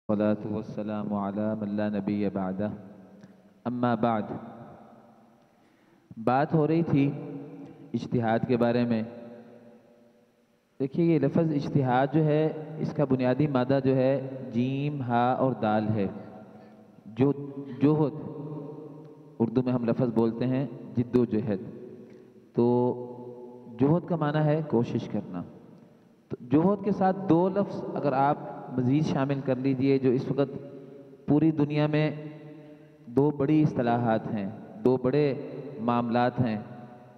والصلاة والسلام على من لا نبی بعدہ اما بعد۔ بات ہو رہی تھی اجتہاد کے بارے میں۔ دیکھیے یہ لفظ اجتہاد جو ہے اس کا بنیادی مادہ جو ہے جیم ہا اور دال ہے۔ جو جوہد اردو میں ہم لفظ بولتے ہیں جد و جہد، تو جوہد کا معنی ہے کوشش کرنا۔ تو جوہد کے ساتھ دو لفظ اگر آپ مزید شامل کر لیجئے، جو اس وقت پوری دنیا میں دو بڑی اصطلاحات ہیں، دو بڑے معاملات ہیں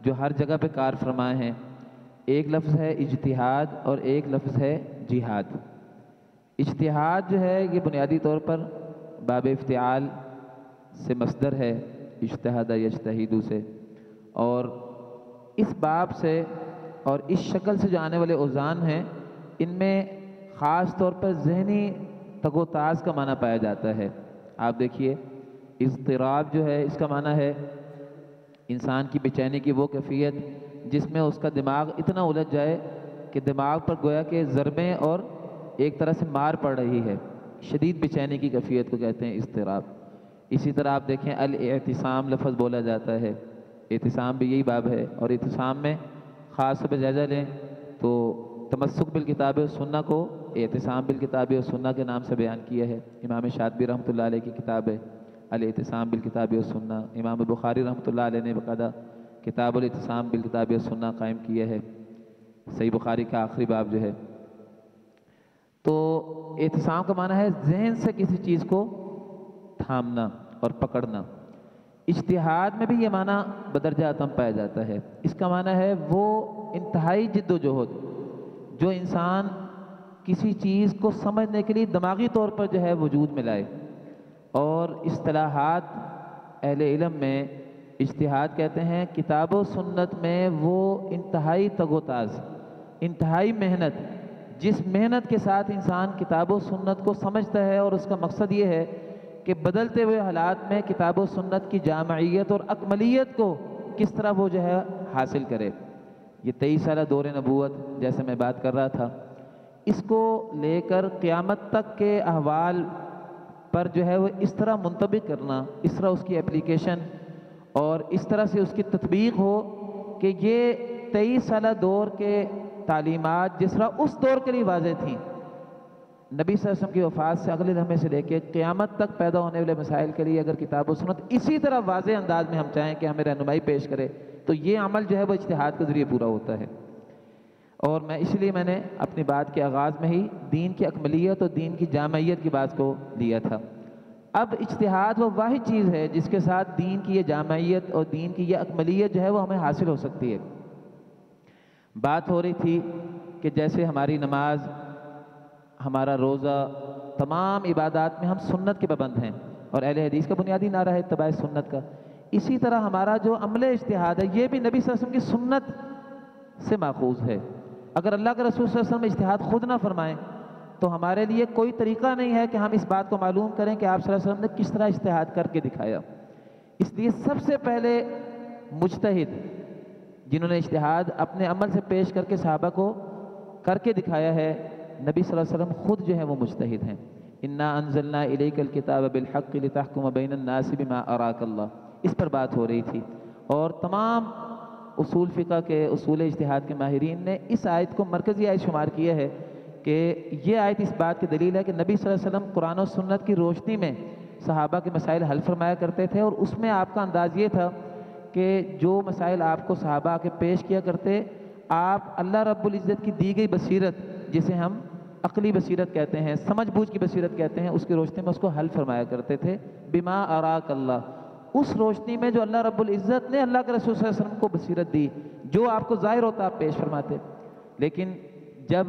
جو ہر جگہ پہ کار فرما ہیں۔ ایک لفظ ہے اجتہاد اور ایک لفظ ہے جہاد۔ اجتہاد جو ہے یہ بنیادی طور پر باب افتعال سے مصدر ہے، اجتہاد یجتہد سے، اور اس باب سے اور اس شکل سے جو آنے والے اوزان ہیں ان میں خاص طور پر ذہنی تگ و تاز کا معنی پایا جاتا ہے۔ آپ دیکھیے اضطراب جو ہے اس کا معنی ہے انسان کی بے چینی کی وہ کیفیت جس میں اس کا دماغ اتنا الجھ جائے کہ دماغ پر گویا کہ ضربیں اور ایک طرح سے مار پڑ رہی ہے۔ شدید بے چینی کی کیفیت کو کہتے ہیں اضطراب۔ اسی طرح آپ دیکھیں الاعتصام لفظ بولا جاتا ہے، اعتصام بھی یہی باب ہے، اور اعتصام میں خاص طور پہ جائزہ لیں تو تمسک بالکتاب و سنہ کو اعتصام بالکتاب و سنہ کے نام سے بیان کیا ہے۔ امام شاطبی رحمۃ اللہ علیہ کی کتاب ہے الاعتصام بالکتاب و سنہ۔ امام بخاری رحمۃ اللہ علیہ نے باقاعدہ کتاب الاعتصام بالکتاب و سنہ قائم کیا ہے، صحیح بخاری کا آخری باب جو ہے۔ تو اعتصام کا معنی ہے ذہن سے کسی چیز کو تھامنا اور پکڑنا۔ اجتہاد میں بھی یہ معنی بدرجہ اتم پایا جاتا ہے۔ اس کا معنی ہے وہ انتہائی جد و جہد جو انسان کسی چیز کو سمجھنے کے لیے دماغی طور پر جو ہے وجود میں لائے۔ اور اصطلاحات اہل علم میں اجتہاد کہتے ہیں کتاب و سنت میں وہ انتہائی تگ و تاز، انتہائی محنت، جس محنت کے ساتھ انسان کتاب و سنت کو سمجھتا ہے، اور اس کا مقصد یہ ہے کہ بدلتے ہوئے حالات میں کتاب و سنت کی جامعیت اور اکملیت کو کس طرح وہ جو ہے حاصل کرے۔ یہ 23 سالہ دور نبوت جیسے میں بات کر رہا تھا، اس کو لے کر قیامت تک کے احوال پر جو ہے وہ اس طرح منطبق کرنا، اس طرح اس کی اپلیکیشن اور اس طرح سے اس کی تطبیق ہو کہ یہ 23 سالہ دور کے تعلیمات جس طرح اس دور کے لیے واضح تھیں، نبی صلی اللہ علیہ وسلم کی وفات سے اگلے لمحے سے لے کے قیامت تک پیدا ہونے والے مسائل کے لیے اگر کتاب و سنت اسی طرح واضح انداز میں ہم چاہیں کہ ہمیں رہنمائی پیش کرے تو یہ عمل جو ہے وہ اجتہاد کے ذریعے پورا ہوتا ہے۔ اور اس لیے میں نے اپنی بات کے آغاز میں ہی دین کی اکملیت اور دین کی جامعیت کی بات کو لیا تھا۔ اب اجتہاد وہ واحد چیز ہے جس کے ساتھ دین کی یہ جامعیت اور دین کی یہ اکملیت جو ہے وہ ہمیں حاصل ہو سکتی ہے۔ بات ہو رہی تھی کہ جیسے ہماری نماز، ہمارا روزہ، تمام عبادات میں ہم سنت کے پابند ہیں، اور اہل حدیث کا بنیادی نعرہ ہے اتباع سنت کا۔ اسی طرح ہمارا جو عمل اجتہاد ہے یہ بھی نبی صلی اللہ علیہ وسلم کی سنت سے ماخوذ ہے۔ اگر اللہ کے رسول صلی اللہ علیہ وسلم اجتہاد خود نہ فرمائیں تو ہمارے لیے کوئی طریقہ نہیں ہے کہ ہم اس بات کو معلوم کریں کہ آپ صلی اللہ علیہ وسلم نے کس طرح اجتہاد کر کے دکھایا۔ اس لیے سب سے پہلے مجتہد جنہوں نے اجتہاد اپنے عمل سے پیش کر کے صحابہ کو کر کے دکھایا ہے، نبی صلی اللہ علیہ وسلم خود جو ہے وہ مجتہد ہیں۔ انا انزلنا الیک الکتاب بالحق لتحکم بین الناس بما اراک اللہ، اس پر بات ہو رہی تھی۔ اور تمام اصول فقہ کے، اصول اجتہاد کے ماہرین نے اس آیت کو مرکزی آیت شمار کیا ہے کہ یہ آیت اس بات کی دلیل ہے کہ نبی صلی اللہ علیہ وسلم قرآن و سنت کی روشنی میں صحابہ کے مسائل حل فرمایا کرتے تھے، اور اس میں آپ کا انداز یہ تھا کہ جو مسائل آپ کو صحابہ کے پیش کیا کرتے، آپ اللہ رب العزت کی دی گئی بصیرت جسے ہم عقلی بصیرت کہتے ہیں، سمجھ بوجھ کی بصیرت کہتے ہیں، اس کی روشنی میں اس کو حل فرمایا کرتے تھے بما اراک اللہ، اس روشنی میں جو اللہ رب العزت نے اللہ کے رسول صلی اللہ علیہ وسلم کو بصیرت دی، جو آپ کو ظاہر ہوتا آپ پیش فرماتے۔ لیکن جب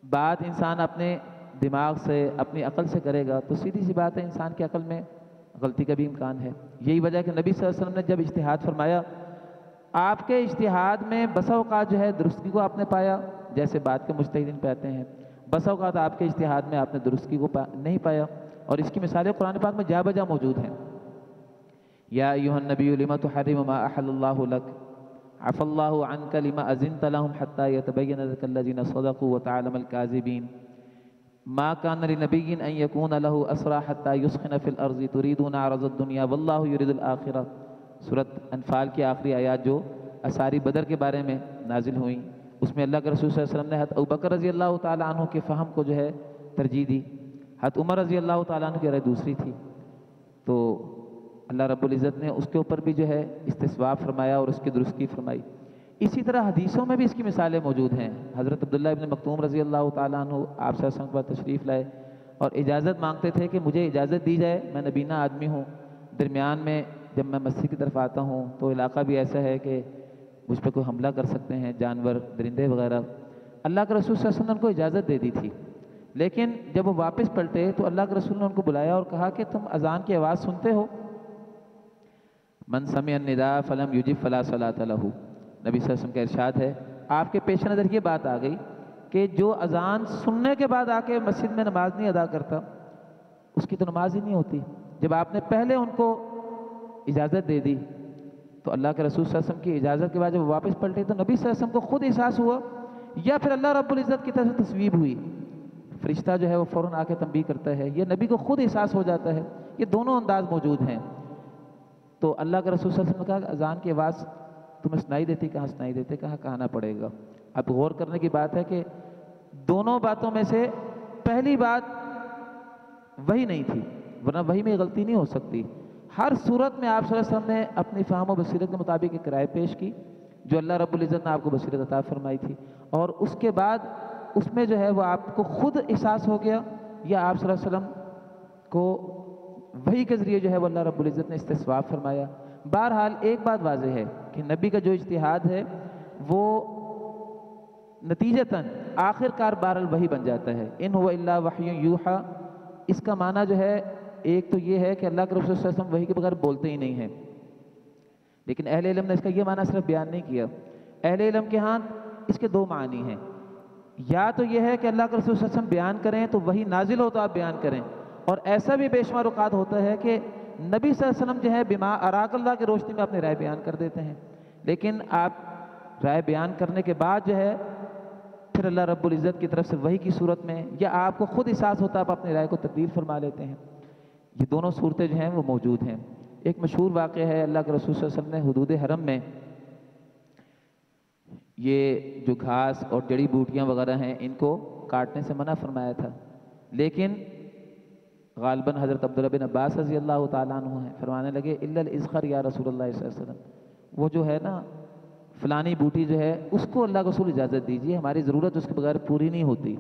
بات انسان اپنے دماغ سے، اپنی عقل سے کرے گا تو سیدھی سی بات ہے انسان کی عقل میں غلطی کا بھی امکان ہے۔ یہی وجہ ہے کہ نبی صلی اللہ علیہ وسلم نے جب اجتہاد فرمایا، آپ کے اجتہاد میں بسا اوقات جو ہے درستگی کو آپ نے پایا، جیسے بات کے مجتہدین پاتے ہیں، بسا اوقات آپ کے اجتہاد میں آپ نے درستگی کو نہیں پایا، اور اس کی مثالیں قرآن پاک میں جا بجا موجود ہیں۔ یا ایھا النبی لم تحرم ما احل اللہ لک عفى الله عنك لما اذنت لهم حتى يتبين لك الذين صدقوا وتعلم الكاذبين۔ ما کان لنبی ان یکون لہ اسری حتی یسخن فی الارض تریدون عرض الدنیا واللہ یرید الآخرہ۔ سورۃ انفال کی آخری آیات جو اساری بدر کے بارے میں نازل ہوئیں، اس میں اللہ کے رسول صلی اللہ علیہ وسلم نے حضرت ابوبکر رضی اللہ تعالیٰ عنہ کے فہم کو جو ہے ترجیح دی، حضرت عمر رضی اللہ تعالیٰ عنہ کی رائے دوسری تھی۔ تو اللہ رب العزت نے اس کے اوپر بھی جو ہے استصواب فرمایا اور اس کی درستی فرمائی۔ اسی طرح حدیثوں میں بھی اس کی مثالیں موجود ہیں۔ حضرت عبداللہ ابن مکتوم رضی اللہ تعالیٰ عنہ آپ صلی اللہ علیہ وسلم پر تشریف لائے اور اجازت مانگتے تھے کہ مجھے اجازت دی جائے، میں نبینہ آدمی ہوں، درمیان میں جب میں مسجد کی طرف آتا ہوں تو علاقہ بھی ایسا ہے کہ مجھ پہ کوئی حملہ کر سکتے ہیں جانور، درندے وغیرہ۔ اللہ کے رسول صلی اللہ علیہ وسلم نے ان کو اجازت دے دی تھی، لیکن جب وہ واپس پلٹے تو اللہ کے رسول نے ان کو بلایا اور کہا کہ تم اذان کی آواز سنتے ہو؟ من سمع النداء فلم یجب فلا صلاۃ لہ۔ نبی صلی اللہ علیہ وسلم کا ارشاد ہے، آپ کے پیش نظر یہ بات آ گئی کہ جو اذان سننے کے بعد آ کے مسجد میں نماز نہیں ادا کرتا اس کی تو نماز ہی نہیں ہوتی۔ جب آپ نے پہلے ان کو اجازت دے دی تو اللہ کے رسول صلی اللہ علیہ وسلم کی اجازت کے بعد جب واپس پلٹے تو نبی صلی اللہ علیہ وسلم کو خود احساس ہوا یا پھر اللہ رب العزت کی طرف سے تصویب ہوئی، فرشتہ جو ہے وہ فوراً آ کے تنبیہ کرتا ہے، یہ نبی کو خود احساس ہو جاتا ہے۔ یہ دونوں انداز موجود ہیں۔ تو اللہ کے رسول صلی اللہ علیہ وسلم نے کہا کہ اذان کی آواز تمہیں سنائی دیتی؟ کہاں سنائی دیتے؟ کہاں کہانا پڑے گا۔ اب غور کرنے کی بات ہے کہ دونوں باتوں میں سے پہلی بات وہی نہیں تھی، ورنہ وہی میں غلطی نہیں ہو سکتی۔ ہر صورت میں آپ صلی اللہ علیہ وسلم نے اپنی فہم و بصیرت کے مطابق ایک رائے پیش کی جو اللہ رب العزت نے آپ کو بصیرت عطا فرمائی تھی، اور اس کے بعد اس میں جو ہے وہ آپ کو خود احساس ہو گیا یا آپ صلی اللہ علیہ وسلم کو وحی کے ذریعے جو ہے وہ اللہ رب العزت نے استصواب فرمایا۔ بہرحال ایک بات واضح ہے کہ نبی کا جو اجتہاد ہے وہ نتیجتاً آخر کار بہرحال وحی بن جاتا ہے۔ ان هو الا وحی یوحی، اس کا معنی جو ہے ایک تو یہ ہے کہ اللہ کے رسول صلی اللہ علیہ وسلم وحی کے بغیر بولتے ہی نہیں ہیں، لیکن اہل علم نے اس کا یہ معنی صرف بیان نہیں کیا۔ اہل علم کے ہاں اس کے دو معنی ہیں، یا تو یہ ہے کہ اللہ کے رسول صلی اللہ علیہ وسلم بیان کریں تو وحی نازل ہو تو آپ بیان کریں، اور ایسا بھی بے شمار اوقات ہوتا ہے کہ نبی صلی اللہ علیہ وسلم جو ہے بما اراک اللہ کی روشنی میں اپنی رائے بیان کر دیتے ہیں، لیکن آپ رائے بیان کرنے کے بعد جو ہے پھر اللہ رب العزت کی طرف سے وحی کی صورت میں یا آپ کو خود احساس ہوتا ہے آپ اپنی رائے کو تبدیل فرما لیتے ہیں۔ یہ دونوں صورتیں جو ہیں وہ موجود ہیں۔ ایک مشہور واقعہ ہے، اللہ کے رسول صلی اللہ علیہ وسلم نے حدود حرم میں یہ جو گھاس اور جڑی بوٹیاں وغیرہ ہیں ان کو کاٹنے سے منع فرمایا تھا، لیکن غالباً حضرت عبداللہ بن عباس رضی اللہ تعالیٰ عنہ ہیں، فرمانے لگے الا الازخر یا رسول اللہ صلی اللہ علیہ وسلم، وہ جو ہے نا فلانی بوٹی جو ہے اس کو اللہ کے رسول اجازت دیجیے، ہماری ضرورت اس کے بغیر پوری نہیں ہوتی۔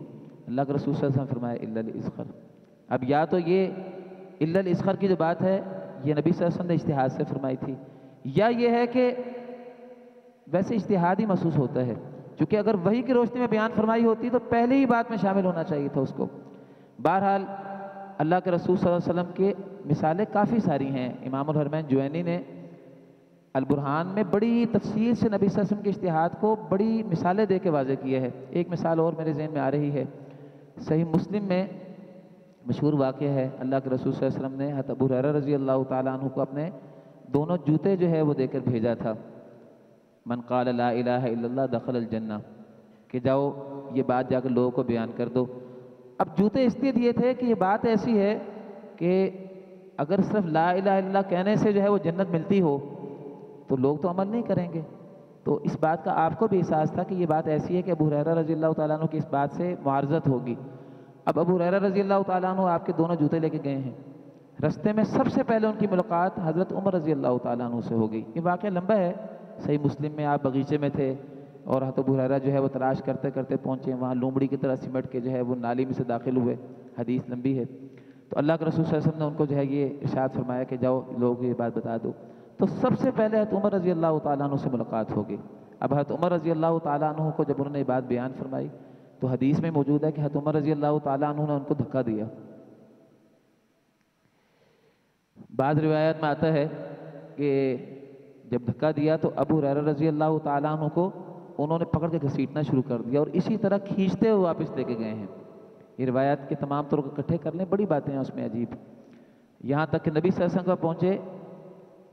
اللہ کے رسول صلی اللہ علیہ وسلم فرمایا الا الازخر۔ اب یا تو یہ الا الازخر کی جو بات ہے یہ نبی صلی اللہ علیہ وسلم نے اجتہاد سے فرمائی تھی، یا یہ ہے کہ ویسے اجتہاد ہی محسوس ہوتا ہے، چونکہ اگر وحی کی روشنی میں بیان فرمائی ہوتی تو پہلے ہی بات میں شامل ہونا چاہیے تھا اس کو۔ بہرحال اللہ کے رسول صلی اللہ علیہ وسلم کے مثالیں کافی ساری ہیں۔ امام الحرمین جوینی نے البرہان میں بڑی تفصیل سے نبی صلی اللہ علیہ وسلم کے اجتہاد کو بڑی مثالیں دے کے واضح کیا ہے۔ ایک مثال اور میرے ذہن میں آ رہی ہے، صحیح مسلم میں مشہور واقعہ ہے، اللہ کے رسول صلی اللہ علیہ وسلم نے حضرت ابو ہریرہ رضی اللہ تعالیٰ عنہ کو اپنے دونوں جوتے جو ہے وہ دے کر بھیجا تھا، من قال لا الہ الا اللہ دخل الجنہ، کہ جاؤ یہ بات جا کر لوگوں کو بیان کر دو۔ اب جوتے اس لیے دیے تھے کہ یہ بات ایسی ہے کہ اگر صرف لا الہ الا اللہ کہنے سے جو ہے وہ جنت ملتی ہو تو لوگ تو عمل نہیں کریں گے، تو اس بات کا آپ کو بھی احساس تھا کہ یہ بات ایسی ہے کہ ابو ہریرہ رضی اللہ تعالیٰ عنہ کی اس بات سے معارضت ہوگی۔ اب ابو ہریرہ رضی اللہ تعالیٰ عنہ آپ کے دونوں جوتے لے کے گئے ہیں، رستے میں سب سے پہلے ان کی ملاقات حضرت عمر رضی اللہ تعالیٰ عنہ سے ہو گئی۔ یہ واقعہ لمبا ہے، صحیح مسلم میں آپ بغیچے میں تھے اور حضرت ابو ہریرہ جو ہے وہ تلاش کرتے کرتے پہنچے، وہاں لومڑی کی طرح سمٹ کے جو ہے وہ نالی میں سے داخل ہوئے، حدیث لمبی ہے۔ تو اللہ کے رسول صلی اللہ علیہ وسلم نے ان کو جو ہے یہ ارشاد فرمایا کہ جاؤ لوگوں یہ بات بتا دو۔ تو سب سے پہلے حضرت عمر رضی اللہ تعالیٰ عنہ سے ملاقات ہوگی۔ اب حضرت عمر رضی اللہ تعالیٰ عنہ کو جب انہوں نے یہ بات بیان فرمائی تو حدیث میں موجود ہے کہ حضرت عمر رضی اللہ تعالیٰ عنہ نے ان کو دھکا دیا۔ بعض روایات میں آتا ہے کہ جب دھکا دیا تو ابو ہریرہ رضی اللہ تعالیٰ عنہ کو انہوں نے پکڑ کے گھسیٹنا شروع کر دیا اور اسی طرح کھینچتے ہوئے واپس لے کے گئے ہیں۔ یہ روایات کے تمام طرق اکٹھے کر لیں، بڑی باتیں ہیں اس میں عجیب، یہاں تک کہ نبی صلی اللہ علیہ وسلم کا پہنچے۔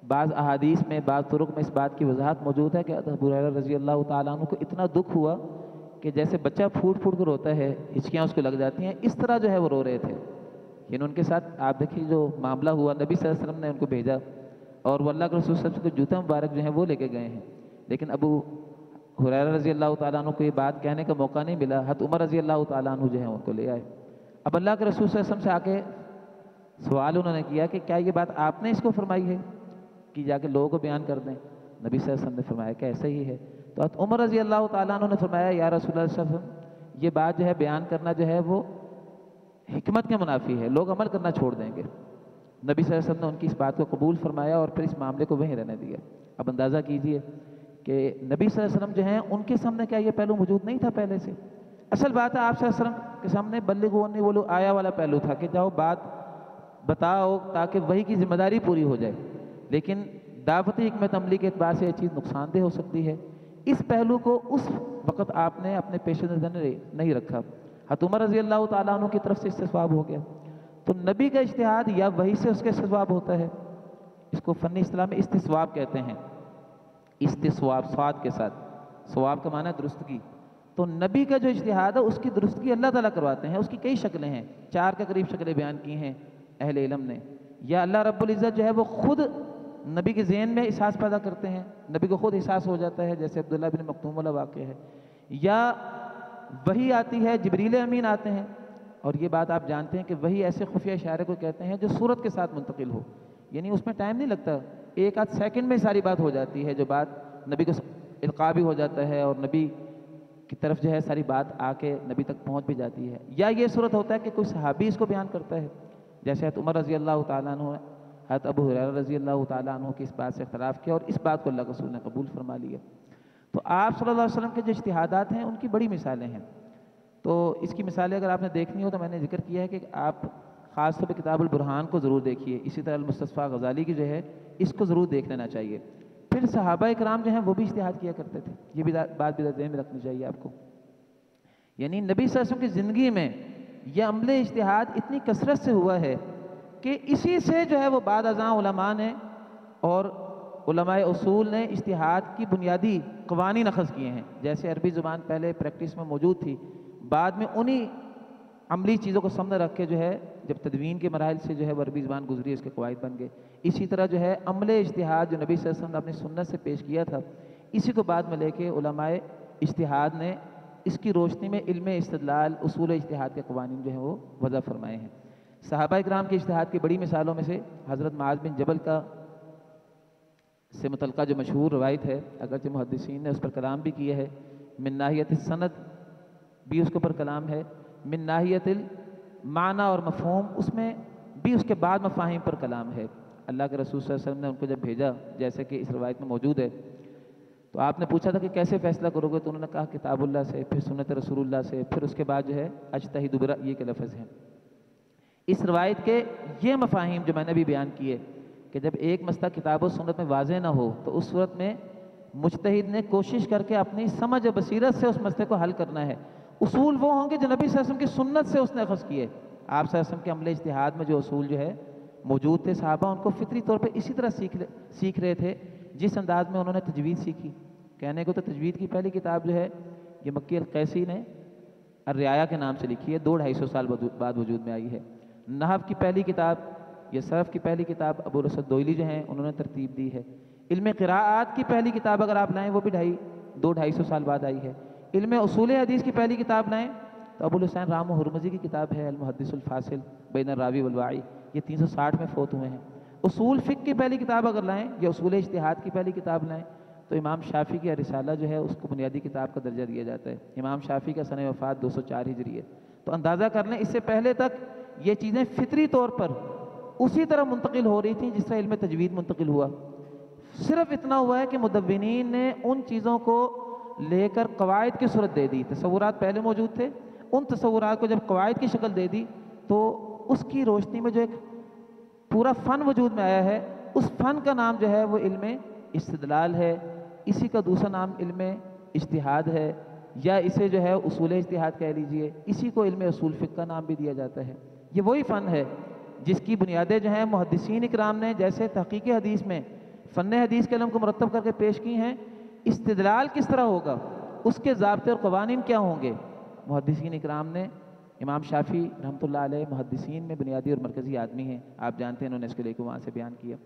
بعض احادیث میں بعض طرق میں اس بات کی وضاحت موجود ہے کہ ابو ہریرہ رضی اللہ تعالیٰ عنہ کو اتنا دکھ ہوا کہ جیسے بچہ پھوٹ پھوٹ کر روتا ہے، ہچکیاں اس کو لگ جاتی ہیں، اس طرح جو ہے وہ رو رہے تھے. یعنی ان کے ساتھ آپ دیکھیے جو معاملہ ہوا، نبی صلی اللہ علیہ وسلم نے ان کو بھیجا اور وہ اللہ کے رسول صلی اللہ علیہ وسلم کے جوتے مبارک جو ہیں وہ لے کے گئے ہیں. لیکن ابو ہریرہ رضی اللہ تعالیٰ عنہ کو یہ بات کہنے کا موقع نہیں ملا. حضرت عمر رضی اللہ تعالیٰ عنہ جو ہیں ان کو لے آئے. اب اللہ کے رسول صلی اللہ علیہ وسلم سے آ کے سوال انہوں نے کیا کہ کیا یہ بات آپ نے اس کو فرمائی ہے کہ جا کے لوگوں کو بیان کر دیں؟ نبی صلی اللہ علیہ وسلم نے فرمایا کہ ایسا ہی ہے. تو حضرت عمر رضی اللہ تعالیٰ عنہ نے فرمایا یا رسول اللہ صلی اللہ علیہ وسلم، یہ بات جو ہے بیان کرنا جو ہے وہ حکمت کے منافی ہے، لوگ عمل کرنا چھوڑ دیں گے. نبی صلی اللہ علیہ وسلم نے ان کی اس بات کو قبول فرمایا اور پھر اس معاملے کو وہیں رہنے دیا. اب اندازہ کیجئے کہ نبی صلی اللہ علیہ وسلم جو ہیں ان کے سامنے کیا یہ پہلو موجود نہیں تھا پہلے سے؟ اصل بات ہے آپ صلی اللہ علیہ وسلم کے سامنے بلغوا انی ولو آیا والا پہلو تھا کہ جاؤ بات بتاؤ تاکہ وہی کی ذمہ داری پوری ہو جائے. لیکن دعوتی حکمت عملی کے اعتبار سے یہ چیز نقصان دہ ہو سکتی ہے. اس پہلو کو اس وقت آپ نے اپنے پیش نظر نہیں رکھا. حضرت عمر رضی اللہ تعالیٰ عنہ کی طرف سے استصواب ہو گیا. تو نبی کا اجتہاد یا وہی سے اس کے استصواب ہوتا ہے، اس کو فنی اصطلاح میں استصواب کہتے ہیں. استصواب صاد کے ساتھ، صواب کا معنی ہے درستگی. تو نبی کا جو اجتہاد ہے اس کی درستگی اللہ تعالیٰ کرواتے ہیں. اس کی کئی شکلیں ہیں، 4 کے قریب شکلیں بیان کی ہیں اہل علم نے. یا اللہ رب العزت جو ہے وہ خود نبی کے ذہن میں احساس پیدا کرتے ہیں، نبی کو خود احساس ہو جاتا ہے، جیسے عبداللہ بن مکتوم والا واقعہ ہے. یا وحی آتی ہے، جبریل امین آتے ہیں. اور یہ بات آپ جانتے ہیں کہ وحی ایسے خفیہ اشارے کو کہتے ہیں جو صورت کے ساتھ منتقل ہو، یعنی اس میں ٹائم نہیں لگتا، 1 آدھ سیکنڈ میں ساری بات ہو جاتی ہے، جو بات نبی کو القاء بھی ہو جاتا ہے اور نبی کی طرف جو ہے ساری بات آ کے نبی تک پہنچ بھی جاتی ہے. یا یہ صورت ہوتا ہے کہ کوئی صحابی اس کو بیان کرتا ہے، جیسے حضرت عمر رضی اللہ تعالیٰ عنہ، حضرت ابو ہریرہ رضی اللہ تعالیٰ عنہ کی اس بات سے اختلاف کیا اور اس بات کو اللہ کے رسول نے قبول فرما لیا. تو آپ صلی اللہ علیہ وسلم کے جو اجتہادات ہیں ان کی بڑی مثالیں ہیں. تو اس کی مثالیں اگر آپ نے دیکھنی ہو تو میں نے ذکر کیا ہے کہ آپ خاص طور پہ کتاب البرہان کو ضرور دیکھیے. اسی طرح المستصفیٰ غزالی کی جو ہے اس کو ضرور دیکھ لینا چاہیے. پھر صحابہ اکرام جو ہیں وہ بھی اجتہاد کیا کرتے تھے، یہ بھی بات بھی ذہن میں رکھنی چاہیے آپ کو. یعنی نبی صلی اللہ علیہ وسلم کی زندگی میں یہ عمل اجتہاد اتنی کثرت سے ہوا ہے کہ اسی سے جو ہے وہ بعد ازاں علماء نے اور علماء اصول نے اجتہاد کی بنیادی قوانین اخذ کیے ہیں. جیسے عربی زبان پہلے پریکٹس میں موجود تھی، بعد میں انہی عملی چیزوں کو سامنے رکھ کے جو ہے جب تدوین کے مراحل سے جو ہے وہ عربی زبان گزری، اس کے قواعد بن گئے. اسی طرح جو ہے عمل اجتہاد جو نبی صلی اللہ علیہ وسلم نے اپنی سنت سے پیش کیا تھا، اسی کو بعد میں لے کے علماء اجتہاد نے اس کی روشنی میں علم استدلال، اصول اجتہاد کے قوانین جو ہیں وہ وضع فرمائے ہیں. صحابہ اکرام کے اجتہاد کی بڑی مثالوں میں سے حضرت معاذ بن جبل کا سے متعلقہ جو مشہور روایت ہے، اگرچہ محدثین نے اس پر کلام بھی کیا ہے، من ناحیت السند بھی اس کے اوپر کلام ہے، من ناحیت المعنی اور مفہوم اس میں بھی اس کے بعد مفاہیم پر کلام ہے. اللہ کے رسول صلی اللہ علیہ وسلم نے ان کو جب بھیجا، جیسے کہ اس روایت میں موجود ہے، تو آپ نے پوچھا تھا کہ کیسے فیصلہ کرو گے، تو انہوں نے کہا کتاب اللہ سے، پھر سنت رسول اللہ سے، پھر اس کے بعد جو ہے اجتہد برأیی کے لفظ ہیں. اس روایت کے یہ مفاہیم جو میں نے بھی بیان کیے کہ جب ایک مسئلہ کتاب و سنت میں واضح نہ ہو تو اس صورت میں مجتہد نے کوشش کر کے اپنی سمجھ و بصیرت سے اس مسئلے کو حل کرنا ہے. اصول وہ ہوں گے جو نبی صلی اللہ علیہ وسلم کی سنت سے اس نے اخذ کیے. آپ صلی اللہ علیہ وسلم کے عمل اجتہاد میں جو اصول جو ہے موجود تھے، صحابہ ان کو فطری طور پہ اسی طرح سیکھ رہے تھے جس انداز میں انہوں نے تجوید سیکھی. کہنے کو تو تجوید کی پہلی کتاب جو ہے یہ مکی القیسی نے الرعایا کے نام سے لکھی ہے، 200-250 سال بعد وجود میں آئی ہے. نحو کی پہلی کتاب یا صرف کی پہلی کتاب ابو الاسد دوئلی جو ہیں انہوں نے ترتیب دی ہے. علم قراءات کی پہلی کتاب اگر آپ لائیں وہ بھی 200-250 سال بعد آئی ہے. علم اصول حدیث کی پہلی کتاب لائیں تو ابو الحسین رام ہرمزی کی کتاب ہے المحدث الفاصل بین الراوی والواعی، یہ 360 میں فوت ہوئے ہیں. اصول فقہ کی پہلی کتاب اگر لائیں یا اصول اجتہاد کی پہلی کتاب لائیں تو امام شافعی کی رسالہ جو ہے اس کو بنیادی کتاب کا درجہ دیا جاتا ہے. امام شافعی کا سنہ وفات 204 ہجری ہے. تو اندازہ کر لیں اس سے پہلے تک یہ چیزیں فطری طور پر اسی طرح منتقل ہو رہی تھیں جس طرح علم تجوید منتقل ہوا. صرف اتنا ہوا ہے کہ مدونین نے ان چیزوں کو لے کر قواعد کی صورت دے دی. تصورات پہلے موجود تھے، ان تصورات کو جب قواعد کی شکل دے دی تو اس کی روشنی میں جو ایک پورا فن وجود میں آیا ہے، اس فن کا نام جو ہے وہ علم استدلال ہے. اسی کا دوسرا نام علم اجتہاد ہے، یا اسے جو ہے اصول اجتہاد کہہ لیجئے. اسی کو علم اصول فقہ کا نام بھی دیا جاتا ہے. یہ وہی فن ہے جس کی بنیادیں جو ہیں محدثین اکرام نے جیسے تحقیق حدیث میں فن حدیث کے علم کو مرتب کر کے پیش کی ہیں. استدلال کس طرح ہوگا اس کے ضابطے اور قوانین کیا ہوں گے؟ محدثین اکرام نے، امام شافعی رحمۃ اللہ علیہ محدثین میں بنیادی اور مرکزی آدمی ہیں، آپ جانتے ہیں، انہوں نے اس کے لئے کو وہاں سے بیان کیا۔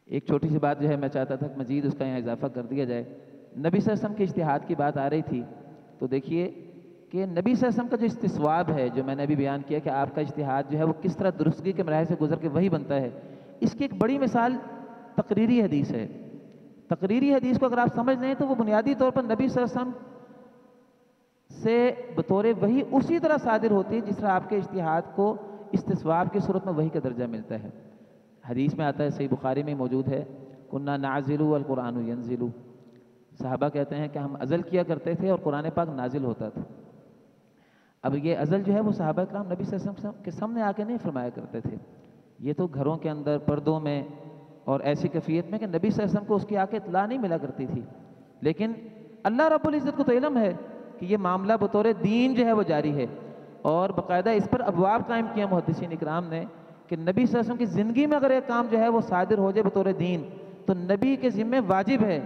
ایک چھوٹی سی بات جو ہے میں چاہتا تھا کہ مزید اس کا یہاں اضافہ کر دیا جائے۔ نبی صلی اللہ علیہ وسلم کے اجتہاد کی بات آ رہی تھی، تو دیکھیے کہ نبی صلی اللہ علیہ وسلم کا جو استصواب ہے، جو میں نے ابھی بیان کیا کہ آپ کا اجتہاد جو ہے وہ کس طرح درستگی کے مراحل سے گزر کے وہی بنتا ہے، اس کی ایک بڑی مثال تقریری حدیث ہے۔ تقریری حدیث کو اگر آپ سمجھ لیں تو وہ بنیادی طور پر نبی صلی اللہ علیہ وسلم سے بطور وحی اسی طرح صادر ہوتی ہے جس طرح آپ کے اجتہاد کو استصواب کی صورت میں وحی کا درجہ ملتا ہے۔ حدیث میں آتا ہے، صحیح بخاری میں موجود ہے، کنا نعزل والقرآن ینزل، صحابہ کہتے ہیں کہ ہم عزل کیا کرتے تھے اور قرآن پاک نازل ہوتا تھا۔ اب یہ عزل جو ہے وہ صحابہ کرام نبی صلی اللہ علیہ وسلم کے سامنے آ کے نہیں فرمایا کرتے تھے، یہ تو گھروں کے اندر پردوں میں اور ایسی کیفیت میں کہ نبی صلی اللہ علیہ وسلم کو اس کی آ کے اطلاع نہیں ملا کرتی تھی، لیکن اللہ رب العزت کو تو علم ہے کہ یہ معاملہ بطور دین جو ہے وہ جاری ہے، اور باقاعدہ اس پر ابواب قائم کیا محدثین اکرام نے کہ نبی صلی اللہ علیہ وسلم کی زندگی میں اگر ایک کام جو ہے وہ صادر ہو جائے بطور دین تو نبی کے ذمہ واجب ہے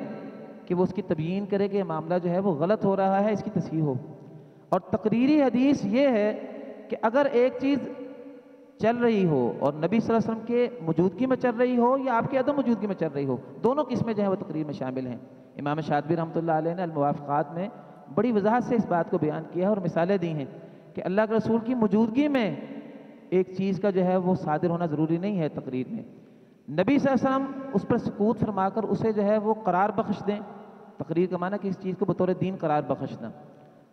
کہ وہ اس کی تبیین کرے کہ یہ معاملہ جو ہے وہ غلط ہو رہا ہے، اس کی تصحیح ہو۔ اور تقریری حدیث یہ ہے کہ اگر ایک چیز چل رہی ہو اور نبی صلی اللہ علیہ وسلم کے موجودگی میں چل رہی ہو یا آپ کی عدم موجودگی میں چل رہی ہو، دونوں قسمیں جو ہیں وہ تقریر میں شامل ہیں۔ امام شاطبی رحمۃ اللہ علیہ نے الموافقات میں بڑی وضاحت سے اس بات کو بیان کیا ہے اور مثالیں دی ہیں کہ اللہ کے رسول کی موجودگی میں ایک چیز کا جو ہے وہ صادر ہونا ضروری نہیں ہے تقریر میں، نبی صلی اللہ علیہ وسلم اس پر سکوت فرما کر اسے جو ہے وہ قرار بخش دیں۔ تقریر کا معنی کہ اس چیز کو بطور دین قرار بخشنا،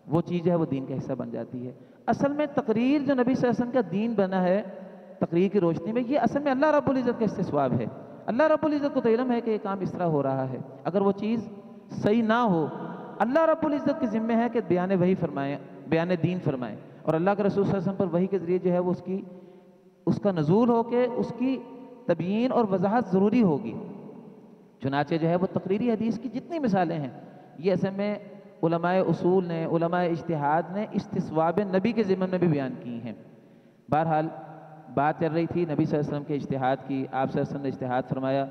وہ چیز جو ہے وہ دین کا حصہ بن جاتی ہے۔ اصل میں تقریر جو نبی صلی اللہ علیہ وسلم کا دین بنا ہے تقریر کی روشنی میں، یہ اصل میں اللہ رب العزت کا استصواب ہے۔ اللہ رب العزت کو تو علم ہے کہ یہ کام اس طرح ہو رہا ہے، اگر وہ چیز صحیح نہ ہو اللہ رب العزت کے ذمہ ہے کہ بیان وحی فرمائیں، بیان دین فرمائیں، اور اللہ کے رسول صلی اللہ علیہ وسلم پر وحی کے ذریعے جو ہے وہ اس کا نزول ہو کے اس کی تبیین اور وضاحت ضروری ہوگی۔ چنانچہ جو ہے وہ تقریری حدیث کی جتنی مثالیں ہیں یہ اصل میں علماء اصول نے، علماء اجتہاد نے استصواب نبی کے ضمن میں بھی بیان کی ہیں۔ بہرحال بات چل رہی تھی نبی صلی اللہ علیہ وسلم کے اجتہاد کی، آپ صلی اللہ علیہ وسلم نے اجتہاد فرمایا،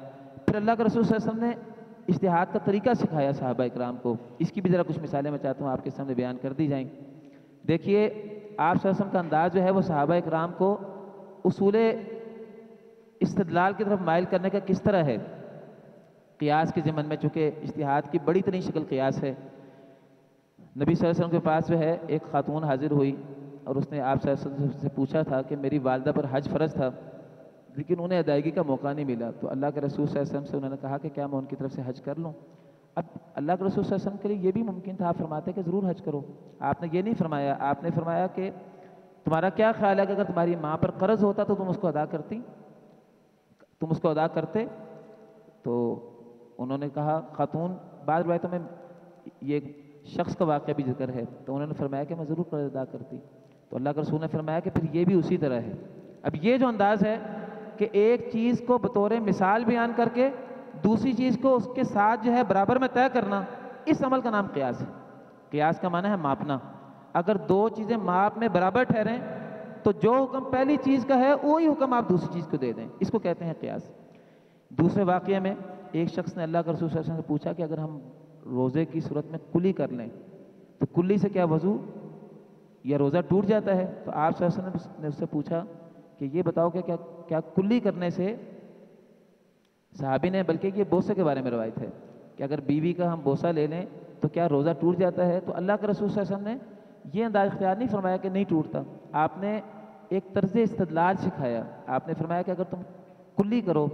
پھر اللہ کے رسول صلی اللہ علیہ وسلم نے اجتہاد کا طریقہ سکھایا صحابہ اکرام کو۔ اس کی بھی ذرا کچھ مثالیں میں چاہتا ہوں آپ کے سامنے بیان کر دی جائیں۔ دیکھیے آپ صلی اللہ علیہ وسلم کا انداز جو ہے وہ صحابہ اکرام کو اصول استدلال کی طرف مائل کرنے کا کس طرح ہے۔ قیاس کے ضمن میں چونکہ اجتہاد کی بڑی ترین شکل قیاس ہے، نبی صلی اللہ علیہ وسلم کے پاس جو ہے ایک خاتون حاضر ہوئی اور اس نے آپ صلی اللہ علیہ وسلم سے پوچھا تھا کہ میری والدہ پر حج فرض تھا لیکن انہیں ادائیگی کا موقع نہیں ملا، تو اللہ کے رسول صلی اللہ علیہ وسلم سے انہوں نے کہا کہ کیا میں ان کی طرف سے حج کر لوں؟ اب اللہ کے رسول صلی اللہ علیہ وسلم کے لیے یہ بھی ممکن تھا، آپ فرماتے کہ ضرور حج کرو، آپ نے یہ نہیں فرمایا، آپ نے فرمایا کہ تمہارا کیا خیال ہے کہ اگر تمہاری ماں پر قرض ہوتا تو تم اس کو ادا کرتی، تم اس کو ادا کرتے؟ تو انہوں نے کہا، خاتون، بعض روایتوں میں یہ شخص کا واقعہ بھی ذکر ہے، تو انہوں نے فرمایا کہ میں ضرور قرض ادا کرتی، تو اللہ کے رسول نے فرمایا کہ پھر یہ بھی اسی طرح ہے۔ اب یہ جو انداز ہے کہ ایک چیز کو بطور مثال بیان کر کے دوسری چیز کو اس کے ساتھ جو ہے برابر میں طے کرنا، اس عمل کا نام قیاس ہے۔ قیاس کا معنی ہے ماپنا۔ اگر دو چیزیں ماپ میں برابر ٹھہریں تو جو حکم پہلی چیز کا ہے وہی حکم آپ دوسری چیز کو دے دیں، اس کو کہتے ہیں قیاس۔ دوسرے واقعے میں ایک شخص نے اللہ کے رسول صلی اللہ علیہ وسلم سے پوچھا کہ اگر ہم روزے کی صورت میں کلی کر لیں تو کلی سے کیا وضو یا روزہ ٹوٹ جاتا ہے؟ تو آپ صلی اللہ علیہ وسلم نے اس سے پوچھا کہ یہ بتاؤ کہ کیا کلی کرنے سے، صحابی نے بلکہ یہ بوسے کے بارے میں روایت ہے کہ اگر بیوی کا ہم بوسہ لے لیں تو کیا روزہ ٹوٹ جاتا ہے؟ تو اللہ کے رسول صلی اللہ علیہ وسلم نے یہ انداز اختیار نہیں فرمایا کہ نہیں ٹوٹتا، آپ نے ایک طرز استدلال سکھایا۔ آپ نے فرمایا کہ اگر تم کلی کرو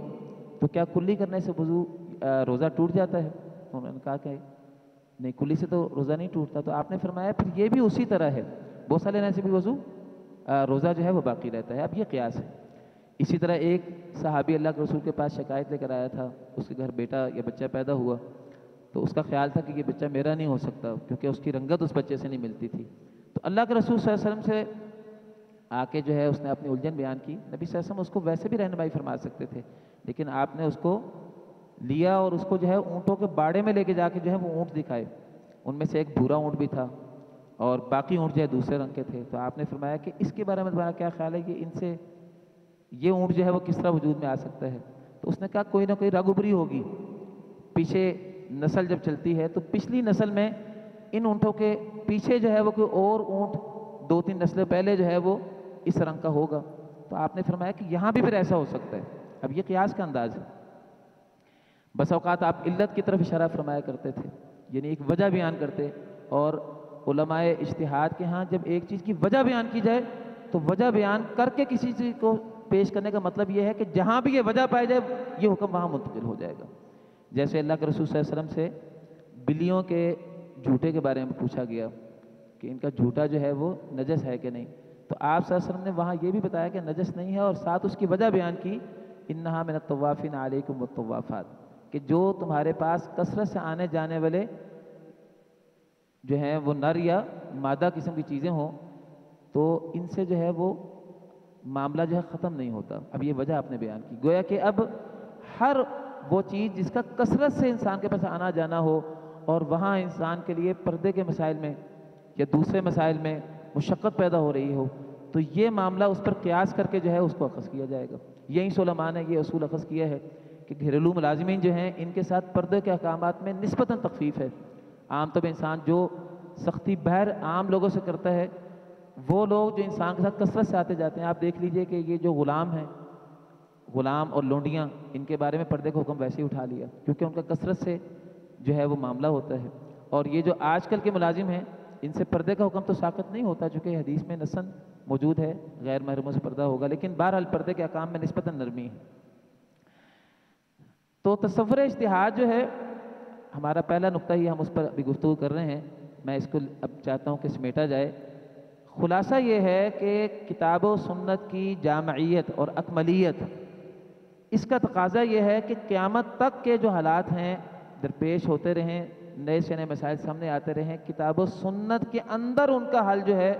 تو کیا کلی کرنے سے وضو روزہ ٹوٹ جاتا ہے؟ انہوں نے کہا کہ نہیں، کلی سے تو روزہ نہیں ٹوٹتا، تو آپ نے فرمایا پھر یہ بھی اسی طرح ہے، بوسہ لینے سے بھی وضو روزہ جو ہے وہ باقی رہتا ہے۔ اب یہ قیاس ہے۔ اسی طرح ایک صحابی اللہ کے رسول کے پاس شکایت لے کر آیا تھا، اس کے گھر بیٹا یا بچہ پیدا ہوا، تو اس کا خیال تھا کہ یہ بچہ میرا نہیں ہو سکتا کیونکہ اس کی رنگت اس بچے سے نہیں ملتی تھی، تو اللہ کے رسول صلی اللہ علیہ وسلم سے آ کے جو ہے اس نے اپنی الجھن بیان کی۔ نبی صلی اللہ علیہ وسلم اس کو ویسے بھی رہنمائی فرما سکتے تھے، لیکن آپ نے اس کو لیا اور اس کو جو ہے اونٹوں کے باڑے میں لے کے جا کے جو ہے وہ اونٹ دکھائے، ان میں سے ایک بھورا اونٹ بھی تھا اور باقی اونٹ جو ہے دوسرے رنگ کے تھے، تو آپ نے فرمایا کہ اس کے بارے میں تمہارا کیا خیال ہے کہ ان سے یہ اونٹ جو ہے وہ کس طرح وجود میں آ سکتا ہے؟ تو اس نے کہا کوئی نہ کوئی رگ ابری ہوگی، پیچھے نسل جب چلتی ہے تو پچھلی نسل میں ان اونٹوں کے پیچھے جو ہے وہ کوئی اور اونٹ 2-3 نسلیں پہلے جو ہے وہ اس رنگ کا ہوگا. تو آپ نے فرمایا کہ یہاں بھی پھر ایسا ہو سکتا ہے. اب یہ قیاس کا انداز ہے. بس اوقات آپ علت کی طرف اشارہ فرمایا کرتے تھے، یعنی ایک وجہ بیان کرتے، اور علماء اجتہاد کے ہاں جب ایک چیز کی وجہ بیان کی جائے تو وجہ بیان کر کے کسی چیز کو پیش کرنے کا مطلب یہ ہے کہ جہاں بھی یہ وجہ پائی جائے یہ حکم وہاں منتقل ہو جائے گا. جیسے اللہ کے رسول صلی اللہ علیہ وسلم سے بلیوں کے جھوٹے کے بارے میں پوچھا گیا کہ ان کا جھوٹا جو ہے وہ نجس ہے کہ نہیں، تو آپ صلی اللہ علیہ وسلم نے وہاں یہ بھی بتایا کہ نجس نہیں ہے، اور ساتھ اس کی وجہ بیان کی انہا من الطوافین علیکم والطوافات، کہ جو تمہارے پاس کثرت سے آنے جانے والے جو ہیں وہ نر یا مادہ قسم کی چیزیں ہوں تو ان سے جو ہے وہ معاملہ جو ہے ختم نہیں ہوتا. اب یہ وجہ آپ نے بیان کی، گویا کہ اب ہر وہ چیز جس کا کثرت سے انسان کے پاس آنا جانا ہو اور وہاں انسان کے لیے پردے کے مسائل میں یا دوسرے مسائل میں مشقت پیدا ہو رہی ہو تو یہ معاملہ اس پر قیاس کر کے جو ہے اس کو اخذ کیا جائے گا. یہی علماء نے یہ اصول اخذ کیا ہے کہ گھریلو ملازمین جو ہیں ان کے ساتھ پردے کے احکامات میں نسبتاً تخفیف ہے. عام طور پہ انسان جو سختی بہر عام لوگوں سے کرتا ہے، وہ لوگ جو انسان کے ساتھ کثرت سے آتے جاتے ہیں، آپ دیکھ لیجئے کہ یہ جو غلام ہیں، غلام اور لونڈیاں، ان کے بارے میں پردے کا حکم ویسے ہی اٹھا لیا کیونکہ ان کا کثرت سے جو ہے وہ معاملہ ہوتا ہے. اور یہ جو آج کل کے ملازم ہیں ان سے پردے کا حکم تو ساقط نہیں ہوتا چونکہ حدیث میں نصاً موجود ہے غیر محرموں سے پردہ ہوگا، لیکن بہرحال پردے کے احکام میں نسبتاً نرمی ہے. تو تصور اجتہاد جو ہے ہمارا پہلا نقطہ ہی، ہم اس پر ابھی گفتگو کر رہے ہیں. میں اس کو اب چاہتا ہوں کہ سمیٹا جائے. خلاصہ یہ ہے کہ کتاب و سنت کی جامعیت اور اکملیت، اس کا تقاضا یہ ہے کہ قیامت تک کے جو حالات ہیں درپیش ہوتے رہیں، نئے سے نئے مسائل سامنے آتے رہیں، کتاب و سنت کے اندر ان کا حل جو ہے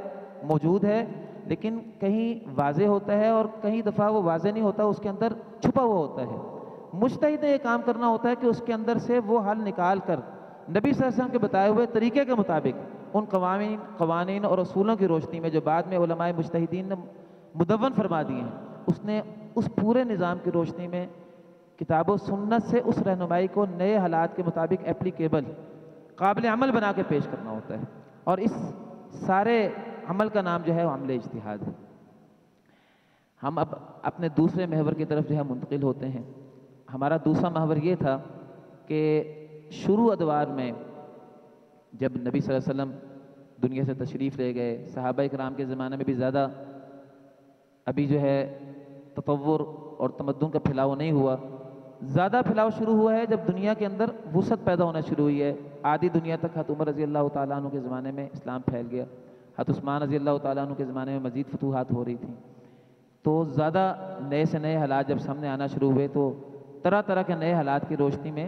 موجود ہے، لیکن کہیں واضح ہوتا ہے اور کہیں دفعہ وہ واضح نہیں ہوتا، اس کے اندر چھپا ہوا ہوتا ہے. مجتہد نے یہ کام کرنا ہوتا ہے کہ اس کے اندر سے وہ حل نکال کر نبی صلی اللہ علیہ وسلم کے بتائے ہوئے طریقے کے مطابق ان قوانین اور اصولوں کی روشنی میں جو بعد میں علماء مجتہدین نے مدون فرما دیے ہیں، اس نے اس پورے نظام کی روشنی میں کتاب و سنت سے اس رہنمائی کو نئے حالات کے مطابق اپلیکیبل، قابل عمل بنا کے پیش کرنا ہوتا ہے. اور اس سارے عمل کا نام جو ہے وہ عمل اجتہاد ہے. ہم اب اپنے دوسرے محور کی طرف جو ہے منتقل ہوتے ہیں. ہمارا دوسرا محور یہ تھا کہ شروع ادوار میں جب نبی صلی اللہ علیہ وسلم دنیا سے تشریف لے گئے، صحابہ کرام کے زمانے میں بھی زیادہ ابھی جو ہے تطور اور تمدن کا پھیلاؤ نہیں ہوا. زیادہ پھیلاؤ شروع ہوا ہے جب دنیا کے اندر وسعت پیدا ہونا شروع ہوئی ہے. آدھی دنیا تک حضرت عمر رضی اللہ تعالیٰ عنہ کے زمانے میں اسلام پھیل گیا، حضرت عثمان رضی اللہ تعالیٰ عنہ کے زمانے میں مزید فتوحات ہو رہی تھیں. تو زیادہ نئے سے نئے حالات جب سامنے آنا شروع ہوئے تو طرح طرح کے نئے حالات کی روشنی میں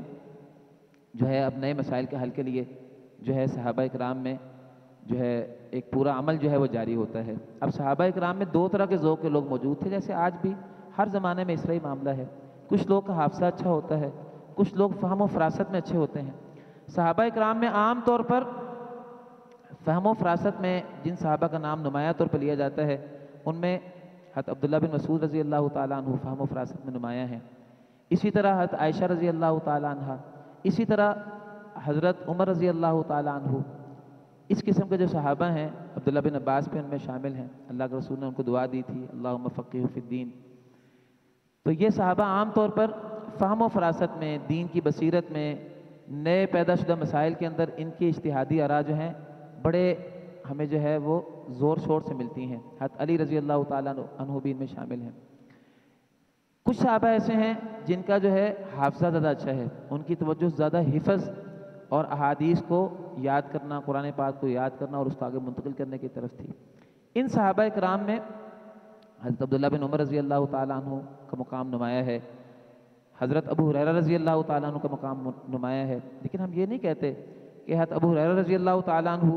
جو ہے اب نئے مسائل کے حل کے لیے جو ہے صحابہ کرام میں جو ہے ایک پورا عمل جو ہے وہ جاری ہوتا ہے. اب صحابہ کرام میں دو طرح کے ذوق کے لوگ موجود تھے، جیسے آج بھی ہر زمانے میں اس طرح ہی معاملہ ہے. کچھ لوگ کا حافظہ اچھا ہوتا ہے، کچھ لوگ فہم و فراست میں اچھے ہوتے ہیں. صحابہ کرام میں عام طور پر فہم و فراست میں جن صحابہ کا نام نمایاں طور پر لیا جاتا ہے ان میں حضرت عبداللہ بن مسعود رضی اللہ تعالیٰ عنہ فہم و فراست میں نمایاں ہیں. اسی طرح حضرت عائشہ رضی اللہ تعالیٰ عنہ، اسی طرح حضرت عمر رضی اللہ تعالیٰ عنہ. اس قسم کے جو صحابہ ہیں، عبداللہ بن عباس بھی ان میں شامل ہیں، اللہ کے رسول نے ان کو دعا دی تھی اللہم فقہہ فی الدین. تو یہ صحابہ عام طور پر فہم و فراست میں، دین کی بصیرت میں، نئے پیدا شدہ مسائل کے اندر ان کی اجتہادی آراء جو ہیں بڑے ہمیں جو ہے وہ زور شور سے ملتی ہیں. حضرت علی رضی اللہ تعالیٰ عنہ بھی ان میں شامل ہیں. کچھ صحابہ ایسے ہیں جن کا جو ہے حافظہ زیادہ اچھا ہے، ان کی توجہ زیادہ حفظ اور احادیث کو یاد کرنا، قرآن پاک کو یاد کرنا اور اس کو آگے منتقل کرنے کی طرف تھی. ان صحابہ کرام میں حضرت عبداللہ بن عمر رضی اللہ تعالیٰ عنہ کا مقام نمایاں ہے، حضرت ابو ہریرہ رضی اللہ تعالیٰ عنہ کا مقام نمایاں ہے. لیکن ہم یہ نہیں کہتے کہ حضرت ابو ہریرہ رضی اللہ تعالیٰ عنہ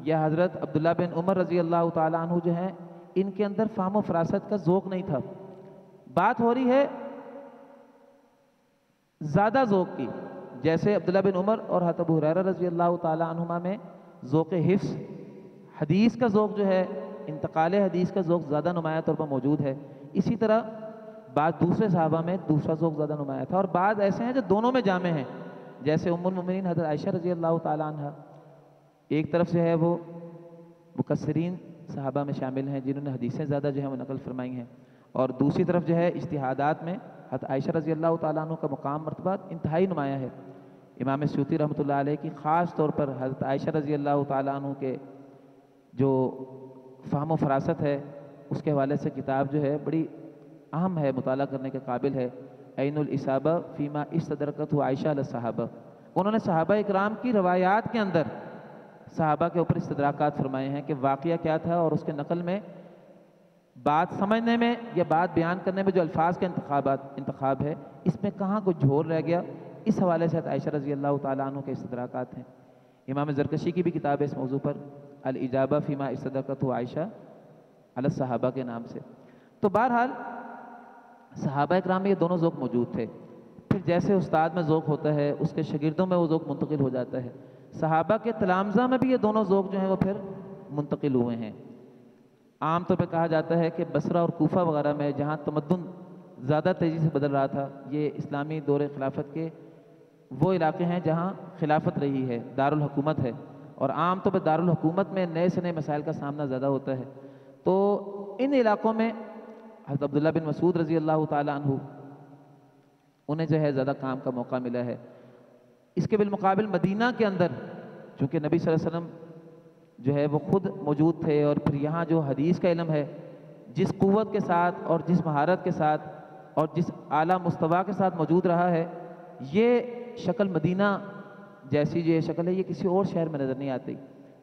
یا حضرت عبداللہ بن عمر رضی اللہ تعالیٰ عنہ جو ہیں ان کے اندر فہم و فراست کا ذوق نہیں تھا. بات ہو رہی ہے زیادہ ذوق کی، جیسے عبداللہ بن عمر اور حضرت ابو ہریرہ رضی اللہ تعالیٰ عنہما میں ذوق حفظ، حدیث کا ذوق جو ہے، انتقال حدیث کا ذوق زیادہ نمایاں طور پر موجود ہے. اسی طرح بعض دوسرے صحابہ میں دوسرا ذوق زیادہ نمایاں تھا، اور بعض ایسے ہیں جو دونوں میں جامع ہیں، جیسے ام المومنین حضرت عائشہ رضی اللہ تعالیٰ عنہ ایک طرف سے ہے وہ مکثرین صحابہ میں شامل ہیں جنہوں نے حدیثیں زیادہ جو ہیں وہ نقل فرمائی ہیں، اور دوسری طرف جو ہے اجتہادات میں حضرت عائشہ رضی اللہ تعالیٰ عنہ کا مقام مرتبہ انتہائی نمایاں ہے۔ امام سیوطی رحمۃ اللہ علیہ کی خاص طور پر حضرت عائشہ رضی اللہ تعالیٰ عنہ کے جو فہم و فراست ہے اس کے حوالے سے کتاب جو ہے بڑی اہم ہے، مطالعہ کرنے کے قابل ہے، عین الاصابہ فیما استدرکتہ عائشہ علی الصحابہ۔ انہوں نے صحابہ اکرام کی روایات کے اندر صحابہ کے اوپر استدراکات فرمائے ہیں کہ واقعہ کیا تھا، اور اس کے نقل میں بات سمجھنے میں یا بات بیان کرنے میں جو الفاظ کا انتخاب ہے اس میں کہاں کچھ جھول رہ گیا، اس حوالے سے عائشہ رضی اللہ تعالیٰ عنہ کے استدراکات ہیں۔ امام زرکشی کی بھی کتاب ہے اس موضوع پر، الاجابہ فیما استدرکتہ عائشہ علی الصحابہ کے نام سے۔ تو بہرحال صحابہ اکرام میں یہ دونوں ذوق موجود تھے، پھر جیسے استاد میں ذوق ہوتا ہے اس کے شاگردوں میں وہ ذوق منتقل ہو جاتا ہے، صحابہ کے تلامذہ میں بھی یہ دونوں ذوق جو ہیں وہ پھر منتقل ہوئے ہیں۔ عام طور پہ کہا جاتا ہے کہ بصرہ اور کوفہ وغیرہ میں جہاں تمدن زیادہ تیزی سے بدل رہا تھا، یہ اسلامی دور خلافت کے وہ علاقے ہیں جہاں خلافت رہی ہے، دارالحکومت ہے، اور عام طور پہ دارالحکومت میں نئے سے نئے مسائل کا سامنا زیادہ ہوتا ہے۔ تو ان علاقوں میں حضرت عبداللہ بن مسعود رضی اللہ تعالیٰ عنہ انہیں جو ہے زیادہ کام کا موقع ملا ہے۔ اس کے بالمقابل مدینہ کے اندر چونکہ نبی صلی اللہ علیہ وسلم جو ہے وہ خود موجود تھے، اور پھر یہاں جو حدیث کا علم ہے جس قوت کے ساتھ اور جس مہارت کے ساتھ اور جس اعلیٰ مستویٰ کے ساتھ موجود رہا ہے، یہ شکل مدینہ جیسی جو یہ شکل ہے یہ کسی اور شہر میں نظر نہیں آتی۔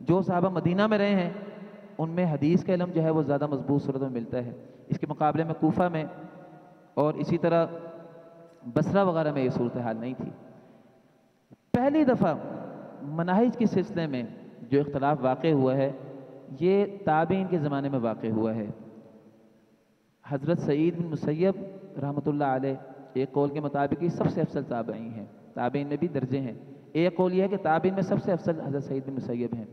جو صحابہ مدینہ میں رہے ہیں ان میں حدیث کا علم جو ہے وہ زیادہ مضبوط صورت میں ملتا ہے، اس کے مقابلے میں کوفہ میں اور اسی طرح بصرہ وغیرہ میں یہ صورتحال نہیں تھی۔ پہلی دفعہ مناہج کے سلسلے میں جو اختلاف واقع ہوا ہے یہ تابعین کے زمانے میں واقع ہوا ہے۔ حضرت سعید بن مسیب رحمۃ اللہ علیہ ایک قول کے مطابق یہ سب سے افضل تابعین ہیں، تابعین میں بھی درجے ہیں، ایک قول یہ ہے کہ تابعین میں سب سے افضل حضرت سعید بن مسیب ہیں،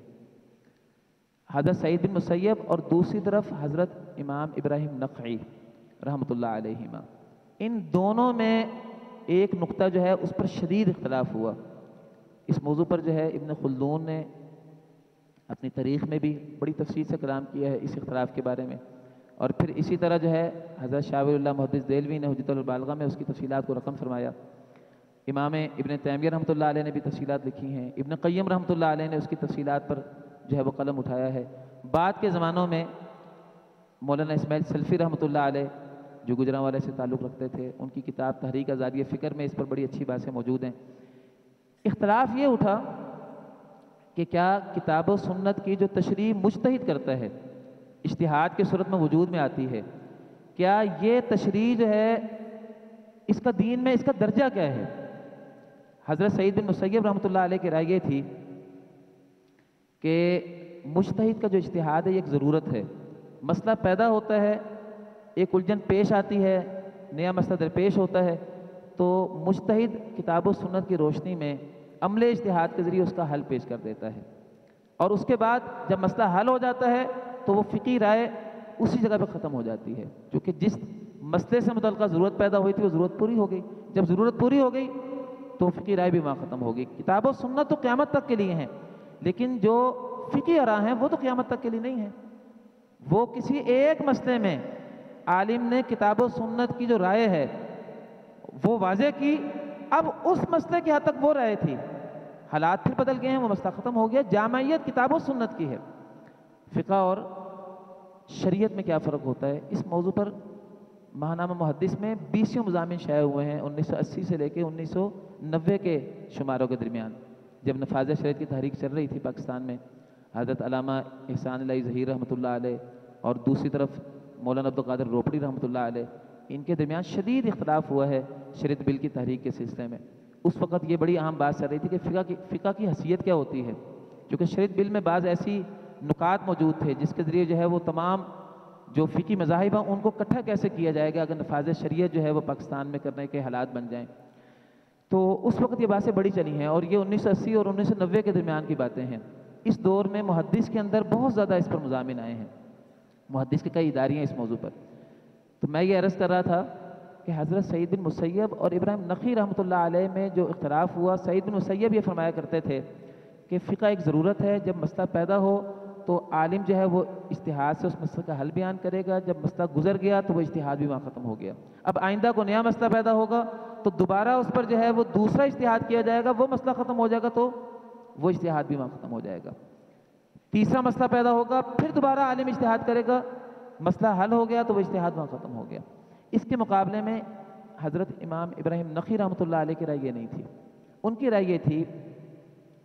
حضرت سعید بن مسیب، اور دوسری طرف حضرت امام ابراہیم نخعی رحمۃ اللہ علیہما۔ ان دونوں میں ایک نقطہ جو ہے اس پر شدید اختلاف ہوا۔ اس موضوع پر جو ہے ابن خلدون نے اپنی تاریخ میں بھی بڑی تفصیل سے کلام کیا ہے اس اختلاف کے بارے میں، اور پھر اسی طرح جو ہے حضرت شاہ ولی اللہ محدث دہلوی نے حجۃ البالغہ میں اس کی تفصیلات کو رقم فرمایا۔ امام ابن تیمیہ رحمۃ اللہ علیہ نے بھی تفصیلات لکھی ہیں، ابن قیم رحمۃ اللہ علیہ نے اس کی تفصیلات پر جو ہے وہ قلم اٹھایا ہے۔ بعد کے زمانوں میں مولانا اسماعیل سلفی رحمۃ اللہ علیہ جو گجرانوالے سے تعلق رکھتے تھے، ان کی کتاب تحریک آزادی فکر میں اس پر بڑی اچھی باتیں موجود ہیں۔ اختلاف یہ اٹھا کہ کیا کتاب و سنت کی جو تشریح مجتہد کرتا ہے اجتہاد کے صورت میں وجود میں آتی ہے، کیا یہ تشریح جو ہے اس کا دین میں اس کا درجہ کیا ہے؟ حضرت سعید بن مسیب رحمۃ اللہ علیہ کی رائے یہ تھی کہ مجتہد کا جو اجتہاد ہے یہ ایک ضرورت ہے، مسئلہ پیدا ہوتا ہے، ایک الجھن پیش آتی ہے، نیا مسئلہ درپیش ہوتا ہے، تو مجتہد کتاب و سنت کی روشنی میں عمل اجتہاد کے ذریعے اس کا حل پیش کر دیتا ہے، اور اس کے بعد جب مسئلہ حل ہو جاتا ہے تو وہ فقہی رائے اسی جگہ پہ ختم ہو جاتی ہے، کیونکہ جس مسئلے سے متعلقہ ضرورت پیدا ہوئی تھی وہ ضرورت پوری ہو گئی، جب ضرورت پوری ہو گئی تو فقہی رائے بھی وہاں ختم ہو گئی۔ کتاب و سنت تو قیامت تک کے لیے ہیں، لیکن جو فقہی آراء ہیں وہ تو قیامت تک کے لیے نہیں ہیں۔ وہ کسی ایک مسئلے میں عالم نے کتاب و سنت کی جو رائے ہے وہ واضح کی، اب اس مسئلے کی حد تک وہ رائے تھی، حالات پھر بدل گئے ہیں، وہ مسئلہ ختم ہو گیا، جامعیت کتاب و سنت کی ہے۔ فقہ اور شریعت میں کیا فرق ہوتا ہے، اس موضوع پر ماہنامہ محدث میں 20 مضامین شائع ہوئے ہیں 1980 سے لے کے 1990 کے شماروں کے درمیان، جب نفاذ شریعت کی تحریک چل رہی تھی پاکستان میں۔ حضرت علامہ احسان اللہ ظہیر رحمۃ اللہ علیہ اور دوسری طرف مولانا عبدالقادر روپڑی رحمۃ اللہ علیہ، ان کے درمیان شدید اختلاف ہوا ہے شریعت بل کی تحریک کے سلسلے میں۔ اس وقت یہ بڑی اہم بات چل رہی تھی کہ فقہ کی حیثیت کیا ہوتی ہے، کیونکہ شریعت بل میں بعض ایسی نکات موجود تھے جس کے ذریعے جو ہے وہ تمام جو فقہی مذاہب ہیں ان کو اکٹھا کیسے کیا جائے گا اگر نفاذ شریعت جو ہے وہ پاکستان میں کرنے کے حالات بن جائیں۔ تو اس وقت یہ باتیں بڑی چلی ہیں، اور یہ 1980 اور 1990 کے درمیان کی باتیں ہیں۔ اس دور میں محدث کے اندر بہت زیادہ اس پر مضامین آئے ہیں، محدث کی کئی اداریاں اس موضوع پر۔ تو میں یہ عرض کر رہا تھا کہ حضرت سعید بن مسیب اور ابراہیم نخعی رحمۃ اللہ علیہ میں جو اختلاف ہوا، سعید بن مسیب یہ فرمایا کرتے تھے کہ فقہ ایک ضرورت ہے، جب مسئلہ پیدا ہو تو عالم جو ہے وہ اجتہاد سے اس مسئلے کا حل بیان کرے گا، جب مسئلہ گزر گیا تو وہ اجتہاد بھی وہاں ختم ہو گیا۔ اب آئندہ کو نیا مسئلہ پیدا ہوگا تو دوبارہ اس پر جو ہے وہ دوسرا اجتہاد کیا جائے گا، وہ مسئلہ ختم ہو جائے گا تو وہ اجتہاد بھی وہاں ختم ہو جائے گا۔ تیسرا مسئلہ پیدا ہوگا، پھر دوبارہ عالم اجتہاد کرے گا، مسئلہ حل ہو گیا تو وہ اجتہاد وہاں ختم ہو گیا۔ اس کے مقابلے میں حضرت امام ابراہیم نخعی رحمۃ اللہ علیہ کی رائے یہ نہیں تھی۔ ان کی رائے یہ تھی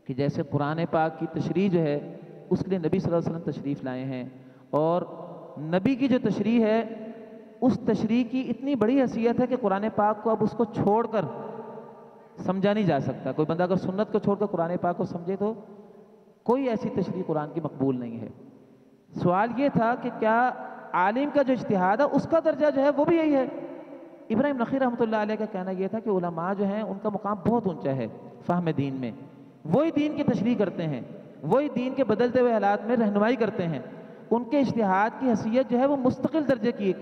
کہ جیسے قرآن پاک کی تشریح جو ہے اس کے لیے نبی صلی اللہ علیہ وسلم تشریف لائے ہیں، اور نبی کی جو تشریح ہے اس تشریح کی اتنی بڑی حیثیت ہے کہ قرآن پاک کو اب اس کو چھوڑ کر سمجھا نہیں جا سکتا۔ کوئی بندہ اگر سنت کو چھوڑ کر قرآن پاک کو سمجھے تو کوئی ایسی تشریح قرآن کی مقبول نہیں ہے۔ سوال یہ تھا کہ کیا عالم کا جو اجتہاد ہے اس کا درجہ جو ہے وہ بھی یہی ہے؟ ابراہیم نخعی رحمۃ اللہ علیہ کا کہنا یہ تھا کہ علماء جو ہیں ان کا مقام بہت اونچا ہے فہم دین میں، وہی دین کی تشریح کرتے ہیں، وہی دین کے بدلتے ہوئے حالات میں رہنمائی کرتے ہیں، ان کے اجتہاد کی حیثیت جو ہے وہ مستقل درجے کی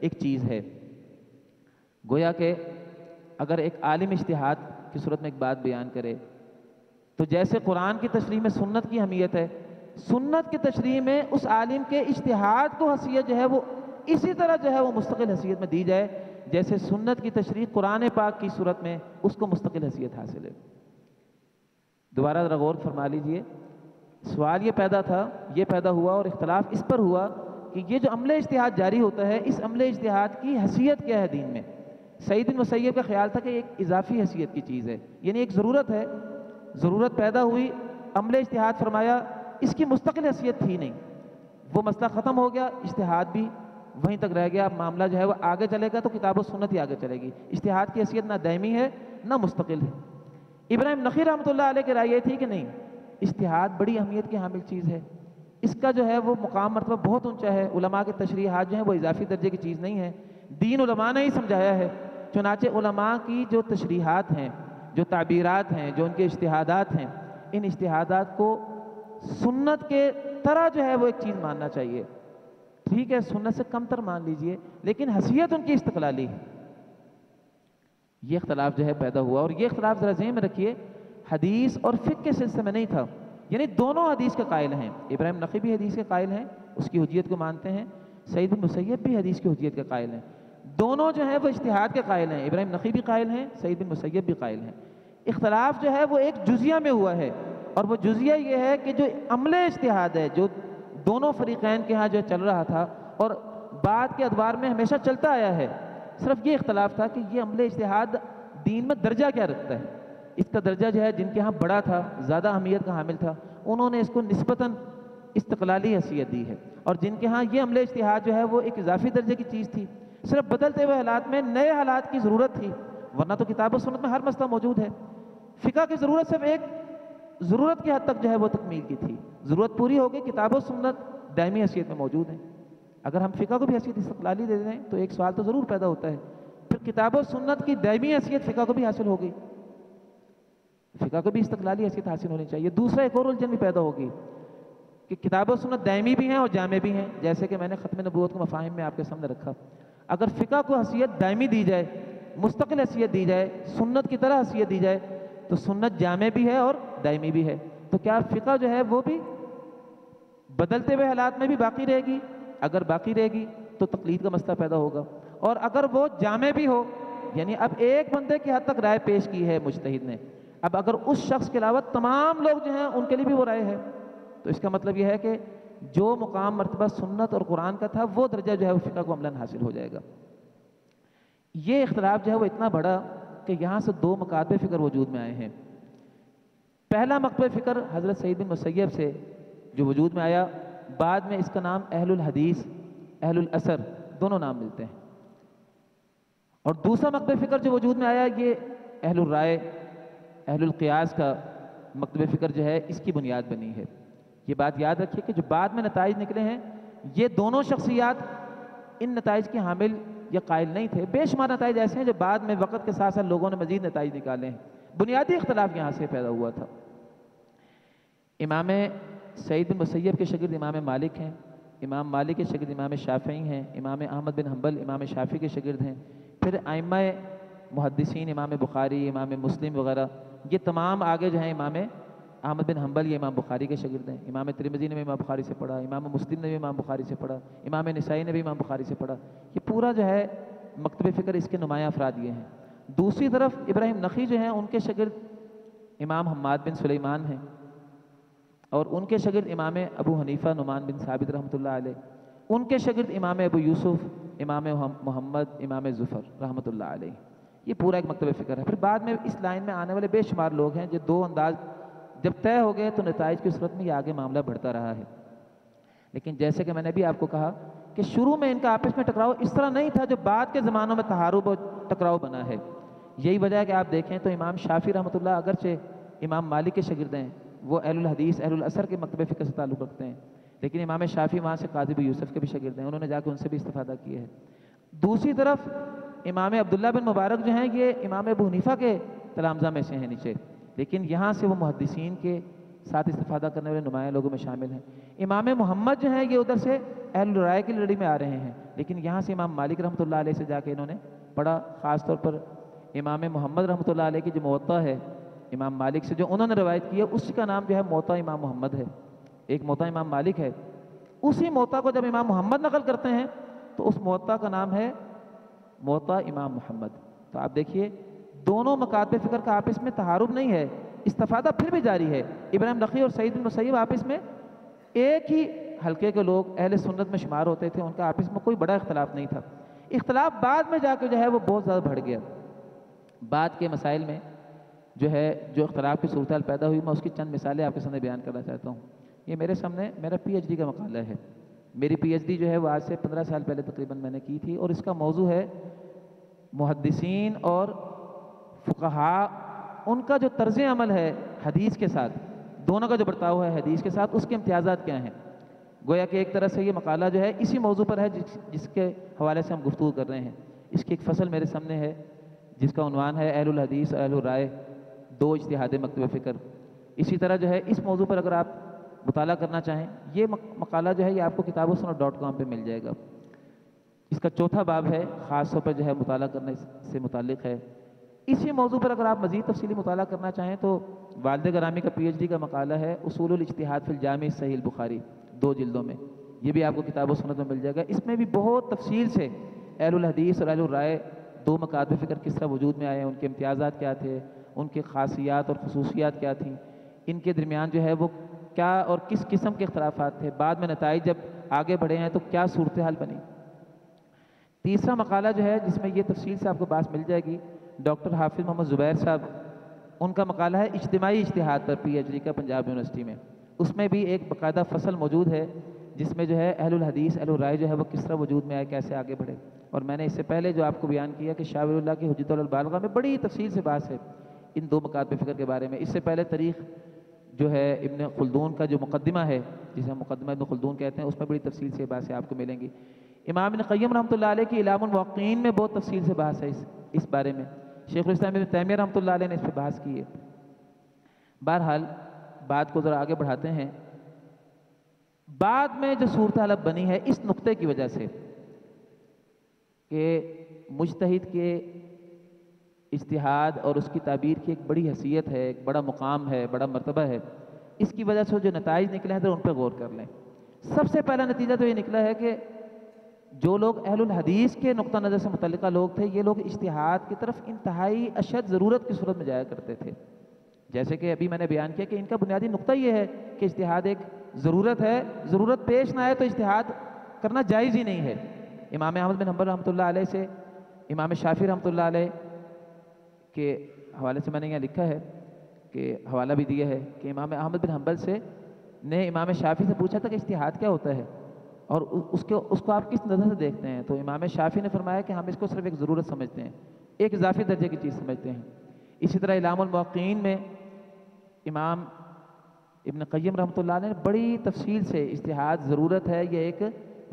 ایک چیز ہے۔ گویا کہ اگر ایک عالم اجتہاد کی صورت میں ایک بات بیان کرے تو جیسے قرآن کی تشریح میں سنت کی اہمیت ہے، سنت کی تشریح میں اس عالم کے اجتہاد کو حیثیت جو ہے وہ اسی طرح جو ہے وہ مستقل حیثیت میں دی جائے جیسے سنت کی تشریح قرآن پاک کی صورت میں اس کو مستقل حیثیت حاصل ہے۔ دوبارہ ذرا غور فرما لیجئے، سوال یہ پیدا ہوا اور اختلاف اس پر ہوا کہ یہ جو عمل اجتہاد جاری ہوتا ہے اس عمل اجتہاد کی حیثیت کیا ہے دین میں۔ سعید بن مسیب کا خیال تھا کہ ایک اضافی حیثیت کی چیز ہے، یعنی ایک ضرورت ہے، ضرورت پیدا ہوئی، عمل اجتہاد فرمایا، اس کی مستقل حیثیت تھی نہیں، وہ مسئلہ ختم ہو گیا، اجتہاد بھی وہیں تک رہ گیا، اب معاملہ جو ہے وہ آگے چلے گا تو کتاب و سنت ہی آگے چلے گی، اجتہاد کی حیثیت نہ دائمی ہے نہ مستقل ہے۔ ابراہیم نخعی رحمۃ اللہ علیہ کی رائے یہ تھی کہ نہیں، اجتہاد بڑی اہمیت کی حامل چیز ہے، اس کا جو ہے وہ مقام مرتبہ بہت اونچا ہے، علماء کے تشریحات جو ہیں وہ اضافی درجے کی چیز نہیں ہے، دین علماء نے ہی سمجھایا ہے، چنانچہ علماء کی جو تشریحات ہیں، جو تعبیرات ہیں، جو ان کے اجتہادات ہیں، ان اجتہادات کو سنت کے طرح جو ہے وہ ایک چیز ماننا چاہیے۔ ٹھیک ہے سنت سے کم تر مان لیجئے لیکن حیثیت ان کی استقلالی ہے۔ یہ اختلاف جو ہے پیدا ہوا، اور یہ اختلاف ذرا ذہن میں رکھیے حدیث اور فقہ کے سلسلے میں نہیں تھا، یعنی دونوں حدیث کے قائل ہیں، ابراہیم نخعی بھی حدیث کے قائل ہیں، اس کی حجیت کو مانتے ہیں، سعید بن مسیب بھی حدیث کی حجیت کے قائل ہیں، دونوں جو ہیں وہ اجتہاد کے قائل ہیں، ابراہیم نخعی بھی قائل ہیں، سعید بن مسیب بھی قائل ہیں۔ اختلاف جو ہے وہ ایک جزیہ میں ہوا ہے، اور وہ جزیہ یہ ہے کہ جو عمل اجتہاد ہے جو دونوں فریقین کے ہاں جو چل رہا تھا اور بعد کے ادوار میں ہمیشہ چلتا آیا ہے، صرف یہ اختلاف تھا کہ یہ عمل اجتہاد دین میں درجہ کیا رکھتا ہے۔ اس کا درجہ جو ہے جن کے ہاں بڑا تھا، زیادہ اہمیت کا حامل تھا، انہوں نے اس کو نسبتاً استقلالی حیثیت دی ہے، اور جن کے ہاں یہ عمل اجتہاد جو ہے وہ ایک اضافی درجے کی چیز تھی، صرف بدلتے ہوئے حالات میں نئے حالات کی ضرورت تھی، ورنہ تو کتاب و سنت میں ہر مسئلہ موجود ہے۔ فقہ کی ضرورت صرف ایک ضرورت کی حد تک جو ہے وہ تکمیل کی تھی، ضرورت پوری ہو گئی، کتاب و سنت دائمی حیثیت میں موجود ہیں۔ اگر ہم فقہ کو بھی حیثیت استقلالی دے دیں تو ایک سوال تو ضرور پیدا ہوتا ہے، پھر کتاب و سنت کی دائمی حیثیت فقہ کو بھی حاصل ہو گئی، فقہ کو بھی استقلالی حیثیت حاصل ہونی چاہیے۔ دوسرا ایک اور الجھن بھی پیدا ہوگی کہ کتاب و سنت دائمی بھی ہیں اور جامع بھی ہیں، جیسے کہ میں نے ختم نبوت کو مفاہیم میں آپ کے سامنے رکھا۔ اگر فقہ کو حیثیت دائمی دی جائے، مستقل حیثیت دی جائے، سنت کی طرح حیثیت دی جائے تو سنت جامع بھی ہے اور دائمی بھی ہے، تو کیا فقہ جو ہے وہ بھی بدلتے ہوئے حالات میں بھی باقی رہے گی؟ اگر باقی رہے گی تو تقلید کا مسئلہ پیدا ہوگا، اور اگر وہ جامع بھی ہو، یعنی اب ایک بندے کی حد تک رائے پیش کی ہے مجتہد نے، اب اگر اس شخص کے علاوہ تمام لوگ جو ہیں ان کے لیے بھی وہ رائے ہے، تو اس کا مطلب یہ ہے کہ جو مقام مرتبہ سنت اور قرآن کا تھا وہ درجہ جو ہے وہ فقہ کو عملاً حاصل ہو جائے گا۔ یہ اختلاف جو ہے وہ اتنا بڑا کہ یہاں سے دو مکاتب فکر وجود میں آئے ہیں۔ پہلا مکتب فکر حضرت سعید بن مسیب سے جو وجود میں آیا، بعد میں اس کا نام اہل الحدیث، اہل الاثر دونوں نام ملتے ہیں، اور دوسرا مکتب فکر جو وجود میں آیا یہ اہل الرائے، اہل القیاس کا مکتب فکر جو ہے اس کی بنیاد بنی ہے۔ یہ بات یاد رکھیے کہ جو بعد میں نتائج نکلے ہیں یہ دونوں شخصیات ان نتائج کے حامل یا قائل نہیں تھے، بے شمار نتائج ایسے ہیں جو بعد میں وقت کے ساتھ ساتھ لوگوں نے مزید نتائج نکالے ہیں، بنیادی اختلاف یہاں سے پیدا ہوا تھا۔ امام سعید بن مسیب کے شاگرد امام مالک ہیں، امام مالک کے شاگرد امام شافعی ہیں، امام احمد بن حنبل امام شافعی کے شاگرد ہیں، پھر ائمہ محدثین امام بخاری، امام مسلم وغیرہ، یہ تمام آگے جو ہیں امام احمد بن حنبل یہ امام بخاری کے شاگرد ہیں، امام ترمذی نے بھی امام بخاری سے پڑھا، امام مسلم نے بھی امام بخاری سے پڑھا، امام نسائی نے بھی امام بخاری سے پڑھا، یہ پورا جو ہے مکتب فکر اس کے نمایاں افراد یہ ہیں۔ دوسری طرف ابراہیم نخعی جو ہیں ان کے شاگرد امام حماد بن سلیمان ہیں، اور ان کے شاگرد امام ابو حنیفہ نعمان بن ثابت رحمۃ اللہ علیہ، ان کے شاگرد امام ابو یوسف، امام محمد، امام ظفر رحمۃ اللہ علیہ۔ یہ پورا ایک مکتب فکر ہے۔ پھر بعد میں اس لائن میں آنے والے بے شمار لوگ ہیں جو دو انداز جب طے ہو گئے تو نتائج کی صورت میں یہ آگے معاملہ بڑھتا رہا ہے۔ لیکن جیسے کہ میں نے بھی آپ کو کہا کہ شروع میں ان کا آپس میں ٹکراؤ اس طرح نہیں تھا جو بعد کے زمانوں میں تحارب اور ٹکراؤ بنا ہے۔ یہی وجہ ہے کہ آپ دیکھیں تو امام شافعی رحمۃ اللہ اگرچہ امام مالک کے شاگرد ہیں، وہ اہل الحدیث اہل الاثر کے مکتب فکر سے تعلق رکھتے ہیں، لیکن امام شافعی وہاں سے قاضی ابو یوسف کے بھی شاگرد ہیں، انہوں نے جا کے ان سے بھی استفادہ کیا ہے۔ دوسری طرف امام عبداللہ بن مبارک جو ہیں یہ امام ابو حنیفہ کے تلامذہ میں سے ہیں نیچے، لیکن یہاں سے وہ محدثین کے ساتھ استفادہ کرنے والے نمایاں لوگوں میں شامل ہیں۔ امام محمد جو ہیں یہ ادھر سے اہل رائے کی لڑی میں آ رہے ہیں، لیکن یہاں سے امام مالک رحمۃ اللہ علیہ سے جا کے انہوں نے پڑھا، خاص طور پر امام محمد رحمۃ اللہ علیہ کی جو موطا ہے امام مالک سے جو انہوں نے روایت کی ہے اس کا نام جو ہے موطا امام محمد ہے، ایک موطا امام مالک ہے، اسی موطا کو جب امام محمد نقل کرتے ہیں تو اس موطا کا نام ہے موطا امام محمد۔ تو آپ دیکھیے دونوں مکاتب فکر کا آپس میں تحارب نہیں ہے، استفادہ پھر بھی جاری ہے۔ ابراہیم نخعی اور سعید بن مسیب آپس میں ایک ہی حلقے کے لوگ اہل سنت میں شمار ہوتے تھے، ان کا آپس میں کوئی بڑا اختلاف نہیں تھا۔ اختلاف بعد میں جا کے جو ہے وہ بہت زیادہ بڑھ گیا، بعد کے مسائل میں جو ہے جو اختلاف کی صورتحال پیدا ہوئی، میں اس کی چند مثالیں آپ کے سامنے بیان کرنا چاہتا ہوں۔ یہ میرے سامنے میرا پی ایچ ڈی کا مقالہ ہے، میری پی ایچ ڈی جو ہے وہ آج سے 15 سال پہلے تقریباً میں نے کی تھی، اور اس کا موضوع ہے محدثین اور فقہاء ان کا جو طرز عمل ہے حدیث کے ساتھ، دونوں کا جو برتاؤ ہے حدیث کے ساتھ، اس کے امتیازات کیا ہیں۔ گویا کہ ایک طرح سے یہ مقالہ جو ہے اسی موضوع پر ہے جس کے حوالے سے ہم گفتگو کر رہے ہیں۔ اس کی ایک فصل میرے سامنے ہے جس کا عنوان ہے اہل الحدیث اہل الرائے دو اجتہاد مکتب فکر۔ اسی طرح جو ہے اس موضوع پر اگر آپ مطالعہ کرنا چاہیں، یہ مقالہ جو ہے یہ آپ کو کتاب و سنت .com پہ مل جائے گا۔ اس کا چوتھا باب ہے، خاص طور پر جو ہے مطالعہ کرنے سے متعلق ہے۔ اسی موضوع پر اگر آپ مزید تفصیلی مطالعہ کرنا چاہیں تو والد گرامی کا پی ایچ ڈی کا مقالہ ہے اصول الاجتہاد فی الجامع صحیح البخاری، 2 جلدوں میں، یہ بھی آپ کو کتاب و سنت میں مل جائے گا۔ اس میں بھی بہت تفصیل سے اہل الحدیث اور اہل الرائے دو مکاتب فکر کس طرح وجود میں آئے، ان کے امتیازات کیا تھے، ان کے خاصیات اور خصوصیات کیا تھیں، ان کے درمیان جو ہے وہ کیا اور کس قسم کے اختلافات تھے، بعد میں نتائج جب آگے بڑھے ہیں تو کیا صورتحال بنی۔ تیسرا مقالہ جو ہے جس میں یہ تفصیل سے آپ کو بات مل جائے گی، ڈاکٹر حافظ محمد زبیر صاحب، ان کا مقالہ ہے اجتماعی اجتہاد پر، پی ایچ ڈی کا پنجاب یونیورسٹی میں۔ اس میں بھی ایک باقاعدہ فصل موجود ہے جس میں جو ہے اہل الحدیث اہل الرائے جو ہے وہ کس طرح وجود میں آئے، کیسے آگے بڑھے۔ اور میں نے اس سے پہلے جو آپ کو بیان کیا کہ شاہ ولی اللہ کی حجت البالغہ میں بڑی تفصیل سے بحث ہے ان دو مکاتب فکر کے بارے میں۔ اس سے پہلے تاریخ جو ہے ابن خلدون کا جو مقدمہ ہے جسے ہم مقدمہ ابن خلدون کہتے ہیں، اس میں بڑی تفصیل سے بحثیں آپ کو ملیں گی۔ امام ابن قیم رحمۃ اللہ علیہ کی اعلام الموقعین میں بہت تفصیل سے بحث ہے اس بارے میں، شیخ الاسلام ابن تیمیہ رحمۃ اللہ علیہ نے اس پہ بحث کی ہے۔ بہرحال بات کو ذرا آگے بڑھاتے ہیں۔ بعد میں جو صورتحال اب بنی ہے اس نقطے کی وجہ سے کہ مجتہد کے اجتہاد اور اس کی تعبیر کی ایک بڑی حیثیت ہے، ایک بڑا مقام ہے، بڑا مرتبہ ہے، اس کی وجہ سے جو نتائج نکلے ہیں تو ان پہ غور کر لیں۔ سب سے پہلا نتیجہ تو یہ نکلا ہے کہ جو لوگ اہل الحدیث کے نقطہ نظر سے متعلقہ لوگ تھے، یہ لوگ اجتہاد کی طرف انتہائی اشد ضرورت کی صورت میں جایا کرتے تھے۔ جیسے کہ ابھی میں نے بیان کیا کہ ان کا بنیادی نقطہ یہ ہے کہ اجتہاد ایک ضرورت ہے، ضرورت پیش نہ آئے تو اجتہاد کرنا جائز ہی نہیں ہے۔ امام احمد بن حنبل رحمۃ اللہ علیہ سے امام شافعی رحمۃ اللہ علیہ کے حوالے سے میں نے یہاں لکھا ہے کہ حوالہ بھی دیا ہے کہ امام احمد بن حنبل نے امام شافعی سے پوچھا تھا کہ اجتہاد کیا ہوتا ہے اور اس کو آپ کس نظر سے دیکھتے ہیں، تو امام شافعی نے فرمایا کہ ہم اس کو صرف ایک ضرورت سمجھتے ہیں، ایک اضافی درجے کی چیز سمجھتے ہیں۔ اسی طرح اعلام الموقعین میں امام ابن قیم رحمۃ اللہ علیہ نے بڑی تفصیل سے اجتہاد ضرورت ہے، یہ ایک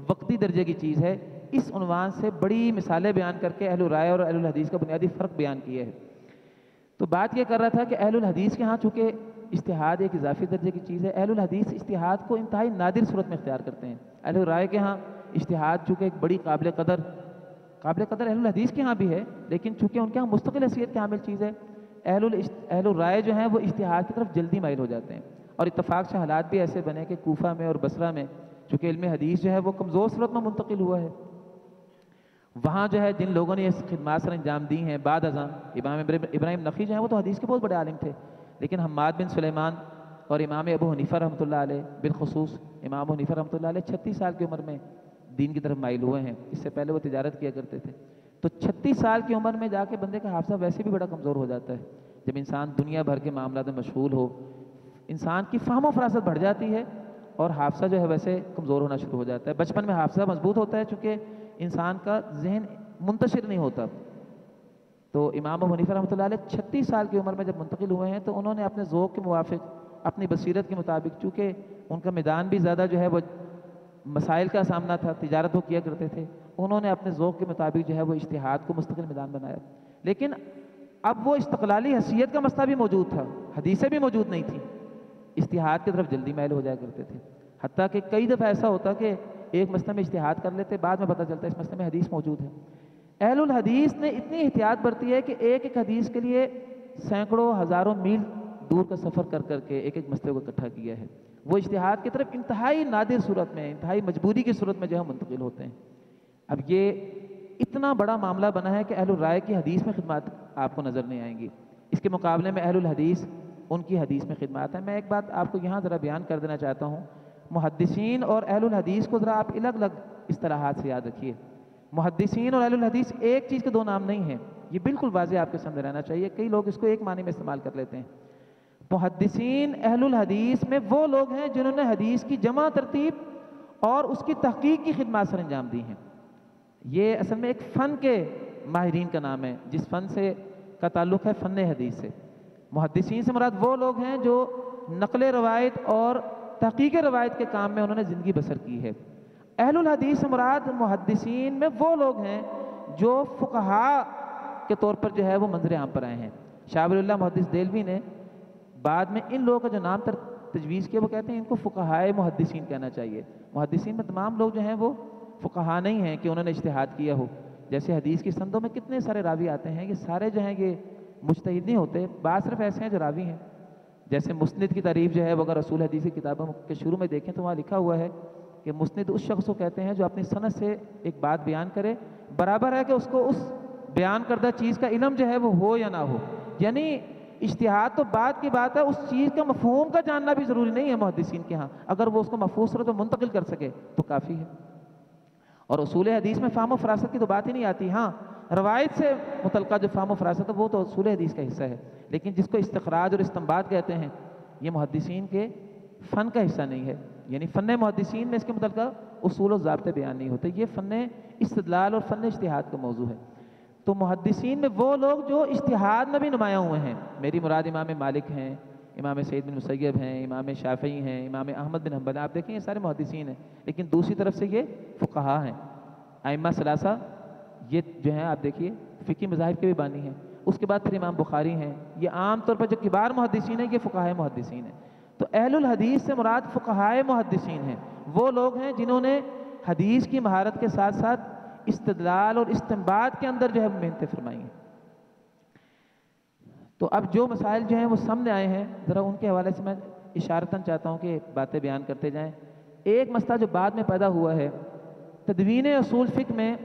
وقتی درجے کی چیز ہے، اس عنوان سے بڑی مثالیں بیان کر کے اہل الرائے اور اہل الحدیث کا بنیادی فرق بیان کیا ہے۔ تو بات یہ کر رہا تھا کہ اہل الحدیث کے ہاں چونکہ اجتہاد ایک اضافی درجے کی چیز ہے، اہل الحدیث اجتہاد کو انتہائی نادر صورت میں اختیار کرتے ہیں۔ اہل الرائے کے ہاں اجتہاد چونکہ ایک بڑی قابل قدر قابل قدر اہل الحدیث کے ہاں بھی ہے، لیکن چونکہ ان کے ہاں مستقل حیثیت کے حامل چیز ہے، اہل الرائے جو ہیں وہ اجتہاد کی طرف جلدی مائل ہو جاتے ہیں، اور اتفاق سے حالات بھی ایسے بنے کہ کوفہ میں اور بصرہ میں چونکہ علم حدیث جو ہے وہ کمزور صورت میں منتقل ہوا ہے، وہاں جو ہے جن لوگوں نے اس خدمات سر انجام دی ہیں بعد ازاں، امام ابراہیم نخعی جو ہیں وہ تو حدیث کے بہت بڑے عالم تھے، لیکن حماد بن سلیمان اور امام ابو حنیفہ رحمۃ اللہ علیہ بالخصوص امام ابو حنیفہ رحمۃ اللہ علیہ 36 سال کی عمر میں دین کی طرف مائل ہوئے ہیں، اس سے پہلے وہ تجارت کیا کرتے تھے، تو 36 سال کی عمر میں جا کے بندے کا حافظہ ویسے بھی بڑا کمزور ہو جاتا ہے، جب انسان دنیا بھر کے معاملات میں مشغول ہو، انسان کی فہم و فراست بڑھ جاتی ہے اور حافظہ جو ہے ویسے کمزور ہونا شروع ہو جاتا ہے۔ بچپن میں حافظہ مضبوط ہوتا ہے چونکہ انسان کا ذہن منتشر نہیں ہوتا، تو امام ابو حنیفہ رحمۃ اللہ علیہ 36 سال کی عمر میں جب منتقل ہوئے ہیں تو انہوں نے اپنے ذوق کے موافق، اپنی بصیرت کے مطابق، چونکہ ان کا میدان بھی زیادہ جو ہے وہ مسائل کا سامنا تھا، تجارت وہ کیا کرتے تھے، انہوں نے اپنے ذوق کے مطابق جو ہے وہ اجتہاد کو مستقل میدان بنایا، لیکن اب وہ استقلالی حیثیت کا مسئلہ بھی موجود تھا، حدیثیں بھی موجود نہیں تھیں، اجتہاد کی طرف جلدی مائل ہو جایا کرتے تھے، حتیٰ کہ کئی دفعہ ایسا ہوتا کہ ایک مسئلہ میں اجتہاد کر لیتے، بعد میں پتہ چلتا ہے اس مسئلے میں حدیث موجود ہے۔ اہل الحدیث نے اتنی احتیاط برتی ہے کہ ایک ایک حدیث کے لیے سینکڑوں ہزاروں میل دور کا سفر کر کر کے ایک ایک مسئلے کو اکٹھا کیا ہے، وہ اجتہاد کی طرف انتہائی نادر صورت میں، انتہائی مجبوری کی صورت میں جو ہے منتقل ہوتے ہیں۔ اب یہ اتنا بڑا معاملہ بنا ہے کہ اہل الرائے کی حدیث میں خدمات آپ کو نظر نہیں آئیں گی، اس کے مقابلے میں اہل الحدیث ان کی حدیث میں خدمات ہیں۔ میں ایک بات آپ کو یہاں ذرا بیان کر دینا چاہتا ہوں، محدثین اور اہل الحدیث کو ذرا آپ الگ الگ اصطلاحات سے یاد رکھیے، محدثین اور اہل الحدیث ایک چیز کے دو نام نہیں ہیں، یہ بالکل واضح آپ کے سامنے رہنا چاہیے، کئی لوگ اس کو ایک معنی میں استعمال کر لیتے ہیں۔ محدثین اہل الحدیث میں وہ لوگ ہیں جنہوں نے حدیث کی جمع ترتیب اور اس کی تحقیق کی خدمات سر انجام دی ہیں، یہ اصل میں ایک فن کے ماہرین کا نام ہے، جس فن سے کا تعلق ہے فن حدیث سے۔ محدثین سے مراد وہ لوگ ہیں جو نقل روایت اور تحقیق روایت کے کام میں انہوں نے زندگی بسر کی ہے۔ اہل الحدیث سے مراد محدثین میں وہ لوگ ہیں جو فقہاء کے طور پر جو ہے وہ منظر عام پر آئے ہیں۔ شاہ ولی اللہ محدث دہلوی نے بعد میں ان لوگوں کا جو نام تجویز کیا، وہ کہتے ہیں ان کو فقہائے محدثین کہنا چاہیے۔ محدثین میں تمام لوگ جو ہیں وہ فقہاء نہیں ہیں کہ انہوں نے اجتہاد کیا ہو، جیسے حدیث کی سندوں میں کتنے سارے راوی آتے ہیں، یہ سارے جو ہیں یہ مجتہد نہیں ہوتے، بعض صرف ایسے ہیں جو راوی ہیں، جیسے مسند کی تعریف جو ہے وہ اگر رسول حدیث کی کتابوں کے شروع میں دیکھیں تو وہاں لکھا ہوا ہے کہ مسند اس شخص کو کہتے ہیں جو اپنی سند سے ایک بات بیان کرے، برابر ہے کہ اس کو اس بیان کردہ چیز کا علم جو ہے وہ ہو یا نہ ہو، یعنی اجتہاد تو بات کی بات ہے، اس چیز کا مفہوم کا جاننا بھی ضروری نہیں ہے محدثین کے ہاں، اگر وہ اس کو محفوظ صورت میں منتقل کر سکے تو کافی ہے۔ اور اصول حدیث میں فہم و فراست کی تو بات ہی نہیں آتی، ہاں روایت سے متعلقہ جو فہم و فراست ہے وہ تو اصول حدیث کا حصہ ہے، لیکن جس کو استخراج اور استنباط کہتے ہیں یہ محدثین کے فن کا حصہ نہیں ہے، یعنی فن محدثین میں اس کے متعلقہ اصول و ضابطے بیان نہیں ہوتے، یہ فن استدلال اور فن اجتہاد کا موضوع ہے۔ تو محدثین میں وہ لوگ جو اجتہاد میں بھی نمایاں ہوئے ہیں، میری مراد امام مالک ہیں، امام سعید بن مسیب ہیں، امام شافعی ہیں، امام احمد بن حنبل، آپ دیکھیں یہ سارے محدثین ہیں، لیکن دوسری طرف سے یہ فقہاء ہیں، ائمہ ثلاثہ یہ جو ہیں آپ دیکھیے فقہی مذاہب کے بھی بانی ہیں، اس کے بعد پھر امام بخاری ہیں، یہ عام طور پر جو کبار محدثین ہیں یہ فقہاء محدثین ہیں۔ تو اہل الحدیث سے مراد فقہاء محدثین ہیں، وہ لوگ ہیں جنہوں نے حدیث کی مہارت کے ساتھ ساتھ استدلال اور استنباط کے اندر جو ہے محنتیں فرمائی ہیں۔ تو اب جو مسائل جو ہیں وہ سامنے آئے ہیں، ذرا ان کے حوالے سے میں اشارتاً چاہتا ہوں کہ باتیں بیان کرتے جائیں۔ ایک مسئلہ جو بعد میں پیدا ہوا ہے، تدوین اصول فقہ میں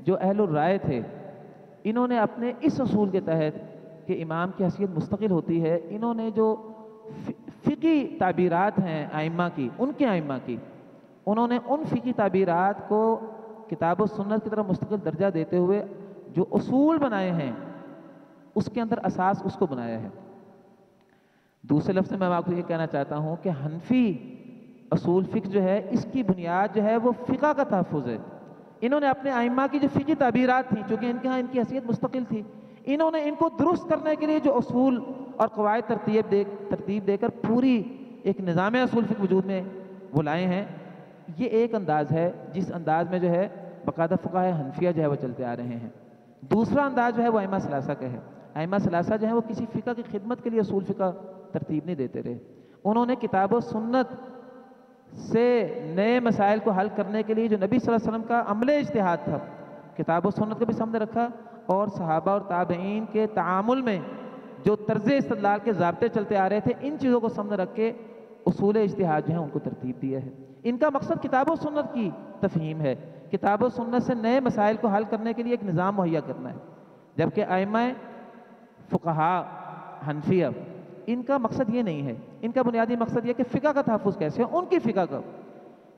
جو اہل الرائے تھے انہوں نے اپنے اس اصول کے تحت کہ امام کی حیثیت مستقل ہوتی ہے، انہوں نے جو فقہی تعبیرات ہیں ائمہ کی، ان کے ائمہ کی، انہوں نے ان فقہی تعبیرات کو کتاب و سنت کی طرف مستقل درجہ دیتے ہوئے جو اصول بنائے ہیں اس کے اندر اساس اس کو بنایا ہے۔ دوسرے لفظ میں آپ کو یہ کہنا چاہتا ہوں کہ حنفی اصول فقہ جو ہے اس کی بنیاد جو ہے وہ فقہ کا تحفظ ہے۔ انہوں نے اپنے ائمہ کی جو فقہی تعبیرات تھیں، چونکہ ان کے ہاں ان کی حیثیت مستقل تھی، انہوں نے ان کو درست کرنے کے لیے جو اصول اور قواعد ترتیب دے کر پوری ایک نظام اصول فقہ وجود میں وہ لائے ہیں۔ یہ ایک انداز ہے جس انداز میں جو ہے باقاعدہ فقہائے حنفیہ جو ہے وہ چلتے آ رہے ہیں۔ دوسرا انداز جو ہے وہ ائمہ ثلاثہ کا ہے۔ ائمہ ثلاثہ جو ہے وہ کسی فقہ کی خدمت کے لیے اصول فقہ ترتیب نہیں دیتے رہے، انہوں نے کتاب و سنت سے نئے مسائل کو حل کرنے کے لیے جو نبی صلی اللہ علیہ وسلم کا عمل اجتہاد تھا کتاب و سنت کو بھی سامنے رکھا، اور صحابہ اور تابعین کے تعامل میں جو طرز استدلال کے ضابطے چلتے آ رہے تھے، ان چیزوں کو سامنے رکھ کے اصول اجتہاد جو ہیں ان کو ترتیب دیا ہے۔ ان کا مقصد کتاب و سنت کی تفہیم ہے، کتاب و سنت سے نئے مسائل کو حل کرنے کے لیے ایک نظام مہیا کرنا ہے۔ جبکہ ائمہ فقہاء حنفیہ ان کا مقصد یہ نہیں ہے، ان کا بنیادی مقصد یہ کہ فقہ کا تحفظ کیسے ہو، ان کی فقہ کا۔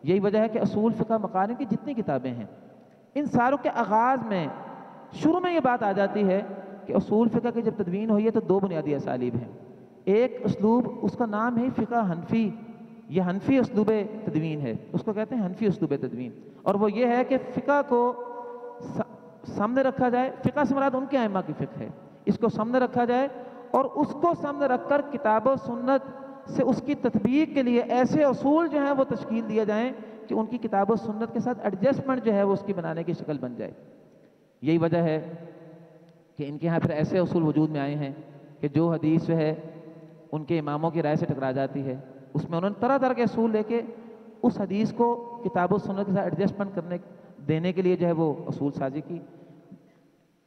یہی وجہ ہے کہ اصول فقہ مقارن کی جتنی کتابیں ہیں، ان ساروں کے آغاز میں شروع میں یہ بات آ جاتی ہے کہ اصول فقہ کی جب تدوین ہوئی ہے تو دو بنیادی اسالیب ہیں۔ ایک اسلوب، اس کا نام ہے فقہ حنفی، یہ حنفی اسلوب تدوین ہے، اس کو کہتے ہیں حنفی اسلوب تدوین، اور وہ یہ ہے کہ فقہ کو سامنے رکھا جائے، فقہ سے مراد ان کے ائمہ کی فقہ ہے، اس کو سامنے رکھا جائے اور اس کو سامنے رکھ کر کتاب و سنت سے اس کی تطبیق کے لیے ایسے اصول جو ہیں وہ تشکیل دیے جائیں کہ ان کی کتاب و سنت کے ساتھ ایڈجسٹمنٹ جو ہے وہ اس کی بنانے کی شکل بن جائے۔ یہی وجہ ہے کہ ان کے یہاں پھر ایسے اصول وجود میں آئے ہیں کہ جو حدیث جو ہے ان کے اماموں کی رائے سے ٹکرا جاتی ہے، اس میں انہوں نے طرح طرح کے اصول لے کے اس حدیث کو کتاب و سنت کے ساتھ ایڈجسٹمنٹ دینے کے لیے جو ہے وہ اصول سازی کی۔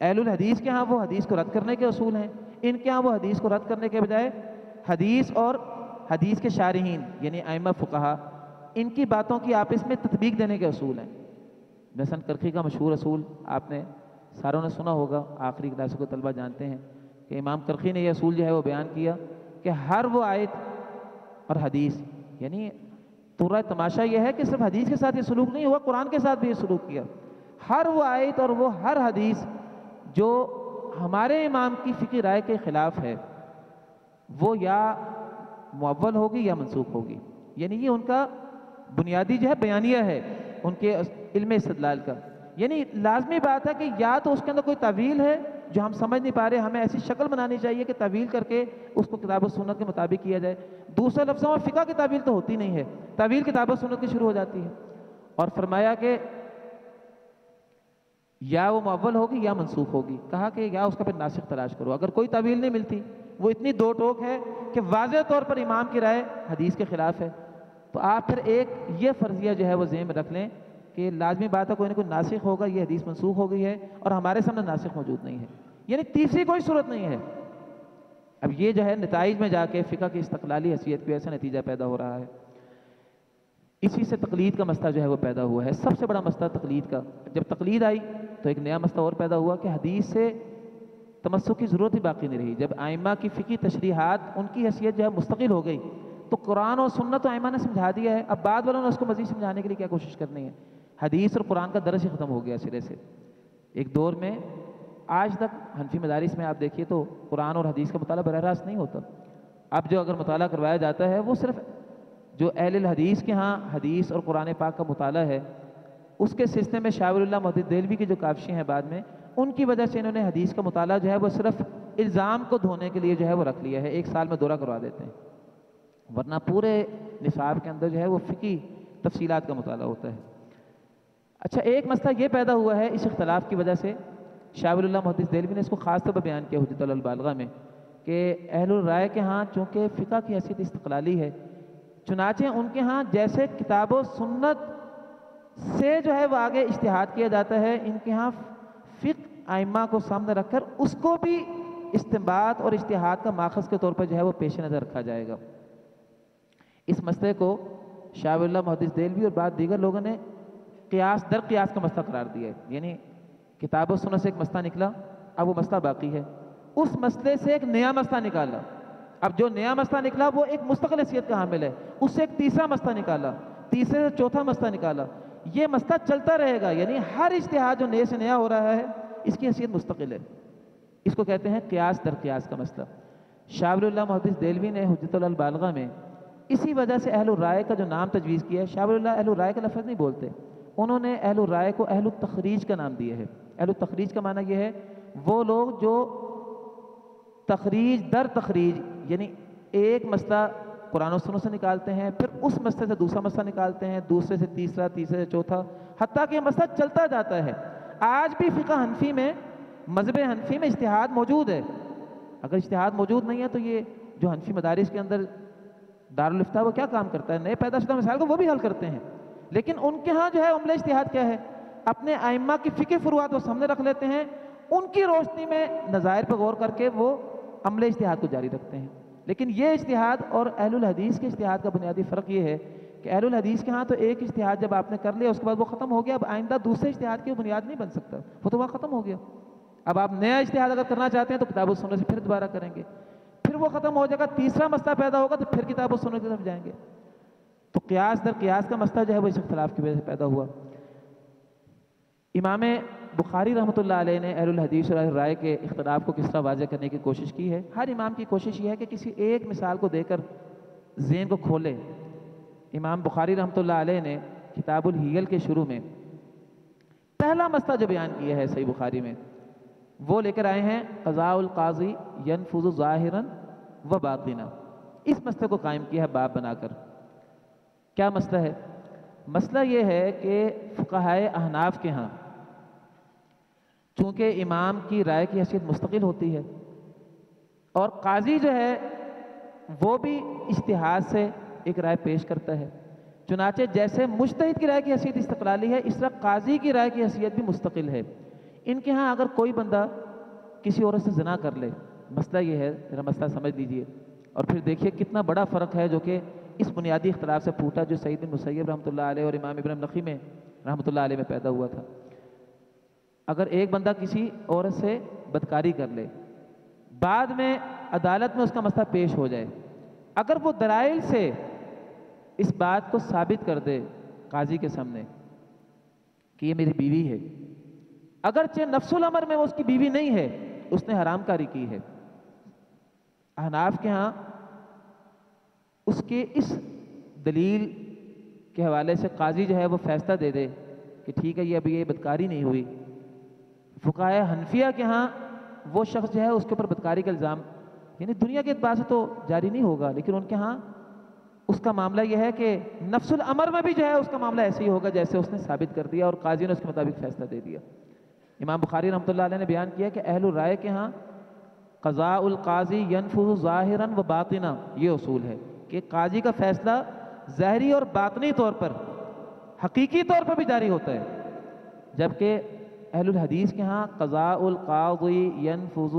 اہل الحدیث کے ہاں وہ حدیث کو رد کرنے کے اصول ہیں، ان کے ہاں وہ حدیث کو رد کرنے کے بجائے حدیث اور حدیث کے شارحین یعنی ائمہ فقہا ان کی باتوں کی آپس میں تطبیق دینے کے اصول ہیں۔ مثلا کرخی کا مشہور اصول آپ نے ساروں نے سنا ہوگا، آخری کلاسوں کو طلبہ جانتے ہیں کہ امام کرخی نے یہ اصول جو ہے وہ بیان کیا کہ ہر وہ آیت اور حدیث، یعنی پورا تماشا یہ ہے کہ صرف حدیث کے ساتھ یہ سلوک نہیں ہوا، قرآن کے ساتھ بھی یہ سلوک کیا۔ ہر وہ آیت اور وہ ہر حدیث جو ہمارے امام کی فقہی رائے کے خلاف ہے وہ یا معول ہوگی یا منسوخ ہوگی، یعنی یہ ان کا بنیادی جو ہے بیانیہ ہے ان کے علم استدلال کا۔ یعنی لازمی بات ہے کہ یا تو اس کے اندر کوئی تعویل ہے جو ہم سمجھ نہیں پا رہے، ہمیں ایسی شکل بنانی چاہیے کہ تعویل کر کے اس کو کتاب و سنت کے مطابق کیا جائے۔ دوسرے لفظوں میں فقہ کی تعویل تو ہوتی نہیں ہے، تعویل کتاب و سنت کی شروع ہو جاتی ہے۔ اور فرمایا کہ یا وہ معول ہوگی یا منسوخ ہوگی، کہا کہ یا اس کا پھر ناسخ تلاش کرو۔ اگر کوئی تعویل نہیں ملتی، وہ اتنی دو ٹوک ہے کہ واضح طور پر امام کی رائے حدیث کے خلاف ہے، تو آپ پھر ایک یہ فرضیہ جو ہے وہ ذہن میں رکھ لیں کہ لازمی بات ہے کوئی نہ کوئی ناسخ ہوگا، یہ حدیث منسوخ ہو گئی ہے اور ہمارے سامنے ناسخ موجود نہیں ہے، یعنی تیسری کوئی صورت نہیں ہے۔ اب یہ جو ہے نتائج میں جا کے فقہ کی استقلالی حیثیت کی ایسا نتیجہ پیدا ہو رہا ہے۔ اسی سے تقلید کا مسئلہ جو ہے وہ پیدا ہوا ہے، سب سے بڑا مسئلہ تقلید کا۔ جب تقلید آئی تو ایک نیا مسئلہ اور پیدا ہوا کہ حدیث سے تمسک کی ضرورت ہی باقی نہیں رہی۔ جب ائمہ کی فقہی تشریحات ان کی حیثیت جو ہے مستقل ہو گئی تو قرآن اور سنت تو ائمہ نے سمجھا دیا ہے، اب بعد والوں نے اس کو مزید سمجھانے کے لیے کیا کوشش کرنی ہے؟ حدیث اور قرآن کا درس ہی ختم ہو گیا سرے سے۔ ایک دور میں آج تک حنفی مدارس میں آپ دیکھیے تو قرآن اور حدیث کا مطالعہ براہ راست نہیں ہوتا۔ اب جو اگر مطالعہ کروایا جاتا ہے وہ صرف جو اہل الحدیث کے ہاں حدیث اور قرآن پاک کا مطالعہ ہے، اس کے سلسلے میں شاہ ولی اللہ محدث دہلوی کی جو کافشی ہیں بعد میں، ان کی وجہ سے انہوں نے حدیث کا مطالعہ جو ہے وہ صرف الزام کو دھونے کے لیے جو ہے وہ رکھ لیا ہے، ایک سال میں دورہ کروا دیتے ہیں، ورنہ پورے نصاب کے اندر جو ہے وہ فقہی تفصیلات کا مطالعہ ہوتا ہے۔ اچھا، ایک مسئلہ یہ پیدا ہوا ہے اس اختلاف کی وجہ سے، شاہ ولی اللہ محدث دہلوی نے اس کو خاص طور پر بیان کیا حجت البالغہ میں، کہ اہل الرائے کے ہاں چونکہ فقہ کی حیثیت استقلالی ہے، چنانچہ ان کے ہاں جیسے کتاب و سنت سے جو ہے وہ آگے اجتہاد کیا جاتا ہے، ان کے ہاں فقہ ائمہ کو سامنے رکھ کر اس کو بھی استنباط اور اجتہاد کا ماخذ کے طور پر جو ہے وہ پیش نظر رکھا جائے گا۔ اس مسئلے کو شاہ ولی اللہ محدث دہلوی اور بعد دیگر لوگوں نے قیاس در قیاس کا مسئلہ قرار دیا ہے، یعنی کتاب و سنت سے ایک مسئلہ نکلا، اب وہ مسئلہ باقی ہے، اس مسئلے سے ایک نیا مسئلہ نکالا، اب جو نیا مسئلہ نکلا وہ ایک مستقل حیثیت کا حامل ہے، اس سے ایک تیسرا مسئلہ نکالا، تیسرے سے چوتھا مسئلہ نکالا، یہ مسئلہ چلتا رہے گا، یعنی ہر اجتہاد جو نئے سے نیا ہو رہا ہے اس کی حیثیت مستقل ہے، اس کو کہتے ہیں قیاس در قیاس کا مسئلہ۔ شاہ ولی اللہ محدث دہلوی نے حجت البالغہ میں اسی وجہ سے اہل الرائے کا جو نام تجویز کیا ہے، شاہ ولی اللہ اہل الرائے کا لفظ نہیں بولتے، انہوں نے اہل الرائے کو اہل التخریج کا نام دیا ہے۔ اہل التخریج کا معنی یہ ہے وہ لوگ جو تخریج در تخریج، یعنی ایک مسئلہ قرآن و سنت سے نکالتے ہیں، پھر اس مسئلے سے دوسرا مسئلہ نکالتے ہیں، دوسرے سے تیسرا، تیسرے سے چوتھا، حتیٰ کہ یہ مسئلہ چلتا جاتا ہے۔ آج بھی فقہ حنفی میں، مذہب حنفی میں اجتہاد موجود ہے، اگر اجتہاد موجود نہیں ہے تو یہ جو حنفی مدارس کے اندر دارالافتاء وہ کیا کام کرتا ہے؟ نئے پیدا شدہ مسائل کو وہ بھی حل کرتے ہیں، لیکن ان کے ہاں جو ہے عملہ اجتہاد کیا ہے؟ اپنے ائمہ کی فقہ فروعات وہ سامنے رکھ لیتے ہیں، ان کی روشنی میں نظائر پہ غور کر کے وہ عمل اجتہاد کو جاری رکھتے ہیں۔ لیکن یہ اجتہاد اور اہل الحدیث کے اجتہاد کا بنیادی فرق یہ ہے کہ اہل الحدیث کے ہاں تو ایک اجتہاد جب آپ نے کر لیا اس کے بعد وہ ختم ہو گیا، اب آئندہ دوسرے اجتہاد کی بنیاد نہیں بن سکتا، وہ تو وہاں ختم ہو گیا۔ اب آپ نیا اجتہاد اگر کرنا چاہتے ہیں تو کتاب و سنت سے پھر دوبارہ کریں گے، پھر وہ ختم ہو جائے گا، تیسرا مسئلہ پیدا ہوگا تو پھر کتاب و سنت کی طرف جائیں گے۔ تو قیاس در قیاس کا مسئلہ جو ہے وہ اس اختلاف کی وجہ سے پیدا ہوا۔ امام بخاری رحمۃ اللہ علیہ نے اہل الحدیث اور اہل رائے کے اختلاف کو کس طرح واضح کرنے کی کوشش کی ہے۔ ہر امام کی کوشش یہ ہے کہ کسی ایک مثال کو دے کر ذہن کو کھولے۔ امام بخاری رحمۃ اللہ علیہ نے کتاب الحیل کے شروع میں پہلا مسئلہ جو بیان کیا ہے صحیح بخاری میں، وہ لے کر آئے ہیں قضاء القاضی ینفذ ظاہرا و باطنا۔ اس مسئلے کو قائم کیا ہے باب بنا کر۔ کیا مسئلہ ہے؟ مسئلہ یہ ہے کہ فقہائے احناف کے ہاں چونکہ امام کی رائے کی حیثیت مستقل ہوتی ہے اور قاضی جو ہے وہ بھی اجتہاد سے ایک رائے پیش کرتا ہے، چنانچہ جیسے مجتہد کی رائے کی حیثیت استقلالی ہے اس طرح قاضی کی رائے کی حیثیت بھی مستقل ہے۔ ان کے ہاں اگر کوئی بندہ کسی عورت سے زنا کر لے، مسئلہ یہ ہے، ذرا مسئلہ سمجھ لیجئے اور پھر دیکھیے کتنا بڑا فرق ہے جو کہ اس بنیادی اختلاف سے پھوٹا جو سعید بن مسیب رحمۃ اللہ علیہ اور امام ابن نقی میں رحمۃ اللہ علیہ میں پیدا ہوا تھا۔ اگر ایک بندہ کسی عورت سے بدکاری کر لے، بعد میں عدالت میں اس کا مسئلہ پیش ہو جائے، اگر وہ دلائل سے اس بات کو ثابت کر دے قاضی کے سامنے کہ یہ میری بیوی ہے، اگرچہ نفس الامر میں وہ اس کی بیوی نہیں ہے، اس نے حرام کاری کی ہے، احناف کے ہاں اس کے اس دلیل کے حوالے سے قاضی جو ہے وہ فیصلہ دے دے کہ ٹھیک ہے یہ ابھی یہ بدکاری نہیں ہوئی۔ فقہائے حنفیہ کے ہاں وہ شخص جو ہے اس کے اوپر بدکاری کا الزام یعنی دنیا کے اعتبار سے تو جاری نہیں ہوگا، لیکن ان کے ہاں اس کا معاملہ یہ ہے کہ نفس الامر میں بھی جو ہے اس کا معاملہ ایسے ہی ہوگا جیسے اس نے ثابت کر دیا اور قاضی نے اس کے مطابق فیصلہ دے دیا۔ امام بخاری رحمۃ اللہ علیہ نے بیان کیا کہ اہل الرائے کے ہاں قضاء القاضی ینفذ ظاہرا و باطنا، یہ اصول ہے کہ قاضی کا فیصلہ ظاہری اور باطنی طور پر حقیقی طور پر بھی جاری ہوتا ہے، جبکہ اہل الحدیث کے ہاں قضاء القاضی ینفذ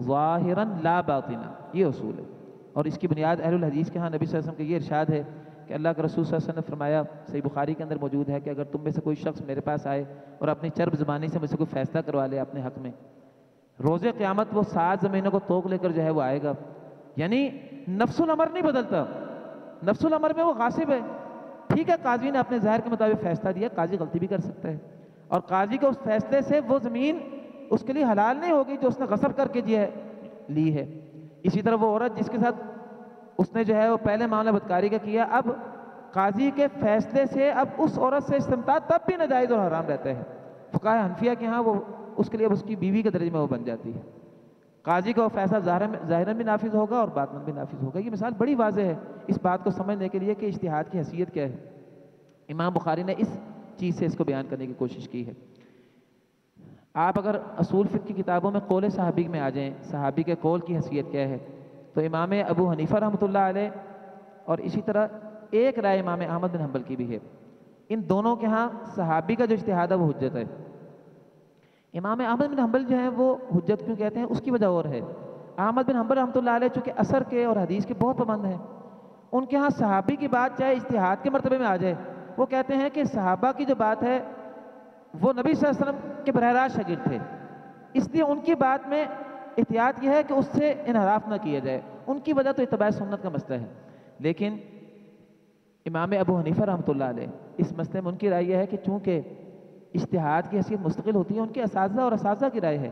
ظاہرا لا باطنا، یہ اصول ہے۔ اور اس کی بنیاد اہل الحدیث کے ہاں نبی صلی اللہ علیہ وسلم کا یہ ارشاد ہے کہ اللہ کے رسول صلی اللہ علیہ وسلم نے فرمایا، صحیح بخاری کے اندر موجود ہے کہ اگر تم میں سے کوئی شخص میرے پاس آئے اور اپنی چرب زبانی سے مجھ سے کوئی فیصلہ کروا لے اپنے حق میں، روز قیامت وہ 7 زمینوں کو توق لے کر جو ہے وہ آئے گا۔ یعنی نفس الامر نہیں بدلتا، نفس الامر میں وہ غاصب ہے، ٹھیک ہے قاضی نے اپنے ظاہر کے مطابق فیصلہ دیا، قاضی غلطی بھی کر سکتا ہے اور قاضی کے اس فیصلے سے وہ زمین اس کے لیے حلال نہیں ہوگی جو اس نے غصب کر کے لی ہے۔ اسی طرح وہ عورت جس کے ساتھ اس نے جو ہے وہ پہلے معاملہ بدکاری کا کیا، اب قاضی کے فیصلے سے اب اس عورت سے استمتاع تب بھی ناجائز اور حرام رہتا ہے۔ فقہائے حنفیہ کے ہاں وہ اس کے لیے اب اس کی بیوی کے درجے میں وہ بن جاتی ہے، قاضی کا وہ فیصلہ ظاہراً بھی نافذ ہوگا اور باطناً بھی نافذ ہوگا۔ یہ مثال بڑی واضح ہے اس بات کو سمجھنے کے لیے کہ اجتہاد کی حیثیت کیا ہے۔ امام بخاری نے اس چیز سے اس کو بیان کرنے کی کوشش کی ہے۔ آپ اگر اصول فقہ کی کتابوں میں قول صحابی میں آ جائیں، صحابی کے قول کی حیثیت کیا ہے، تو امام ابو حنیفہ رحمۃ اللہ علیہ اور اسی طرح ایک رائے امام احمد بن حنبل کی بھی ہے، ان دونوں کے ہاں صحابی کا جو اجتہاد ہے وہ حجت ہے۔ امام احمد بن حنبل جو ہیں وہ حجت کیوں کہتے ہیں، اس کی وجہ اور ہے۔ احمد بن حنبل رحمۃ اللہ علیہ چونکہ اثر کے اور حدیث کے بہت پابند ہیں، ان کے ہاں صحابی کی بات چاہے اجتہاد کے مرتبے میں آ جائے، وہ کہتے ہیں کہ صحابہ کی جو بات ہے وہ نبی صلی اللہ علیہ وسلم کے براہ راست شاگرد تھے، اس لیے ان کی بات میں احتیاط یہ ہے کہ اس سے انحراف نہ کیا جائے، ان کی وجہ تو اتباع سنت کا مسئلہ ہے۔ لیکن امام ابو حنیفہ رحمۃ اللہ علیہ اس مسئلے میں ان کی رائے یہ ہے کہ چونکہ اجتہاد کی حیثیت مستقل ہوتی ہے، ان کے اساتذہ اور اساتذہ کی رائے ہے،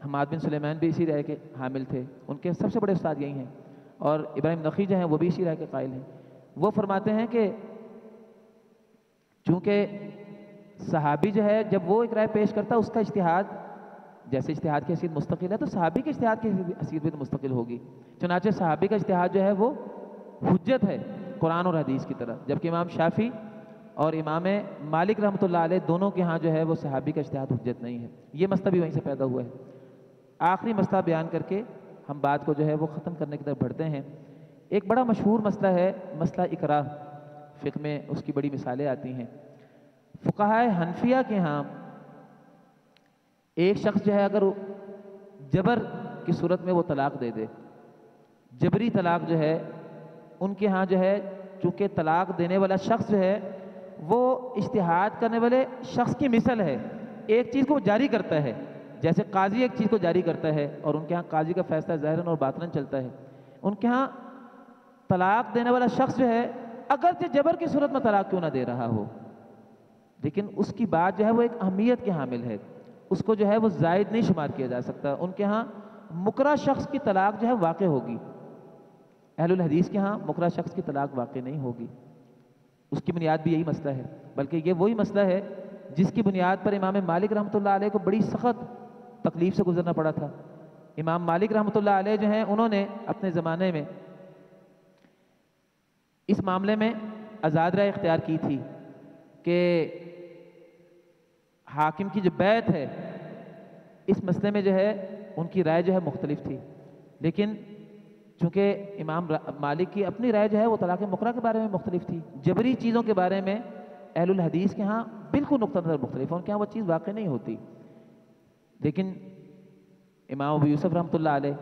حماد بن سلیمان بھی اسی رائے کے حامل تھے، ان کے سب سے بڑے استاد یہی ہیں، اور ابراہیم نخعی جو ہیں وہ بھی اسی رائے کے قائل ہیں۔ وہ فرماتے ہیں کہ چونکہ صحابی جو ہے جب وہ ایک رائے پیش کرتا ہے اس کا اجتہاد جیسے اجتہاد کی حیثیت مستقل ہے تو صحابی کے اجتہاد کی حیثیت بھی تو مستقل ہوگی، چنانچہ صحابی کا اجتہاد جو ہے وہ حجت ہے قرآن اور حدیث کی طرح، جبکہ امام شافعی اور امام مالک رحمۃ اللہ علیہ دونوں کے ہاں جو ہے وہ صحابی کا اجتہاد حجت نہیں ہے۔ یہ مسئلہ بھی وہیں سے پیدا ہوا ہے۔ آخری مسئلہ بیان کر کے ہم بات کو جو ہے وہ ختم کرنے کی طرف بڑھتے ہیں۔ ایک بڑا مشہور مسئلہ ہے مسئلہ اکراہ، فقہ میں اس کی بڑی مثالیں آتی ہیں۔ فقہائے حنفیہ کے ہاں ایک شخص جو ہے اگر جبر کی صورت میں وہ طلاق دے دے، جبری طلاق جو ہے ان کے ہاں جو ہے، چونکہ طلاق دینے والا شخص جو ہے وہ اجتہاد کرنے والے شخص کی مثل ہے، ایک چیز کو وہ جاری کرتا ہے، جیسے قاضی ایک چیز کو جاری کرتا ہے اور ان کے ہاں قاضی کا فیصلہ ظاہراً اور باطناً چلتا ہے، ان کے ہاں طلاق دینے والا شخص جو ہے اگرچہ جبر کی صورت میں طلاق کیوں نہ دے رہا ہو، لیکن اس کی بات جو ہے وہ ایک اہمیت کے حامل ہے، اس کو جو ہے وہ زائد نہیں شمار کیا جا سکتا، ان کے ہاں مکرہ شخص کی طلاق جو ہے واقع ہوگی، اہل الحدیث کے ہاں مکرہ شخص کی طلاق واقع نہیں ہوگی، اس کی بنیاد بھی یہی مسئلہ ہے، بلکہ یہ وہی مسئلہ ہے جس کی بنیاد پر امام مالک رحمۃ اللہ علیہ کو بڑی سخت تکلیف سے گزرنا پڑا تھا۔ امام مالک رحمۃ اللہ علیہ جو ہیں انہوں نے اپنے زمانے میں اس معاملے میں آزاد رائے اختیار کی تھی کہ حاکم کی جو بیعت ہے اس مسئلے میں جو ہے ان کی رائے جو ہے مختلف تھی، لیکن چونکہ امام مالک کی اپنی رائے جو ہے وہ طلاق مکرہ کے بارے میں مختلف تھی، جبری چیزوں کے بارے میں اہل الحدیث کے ہاں بالکل نقطہ نظر مختلف ہے، ان کے ہاں وہ چیز واقع نہیں ہوتی، لیکن امام ابو یوسف رحمۃ اللہ علیہ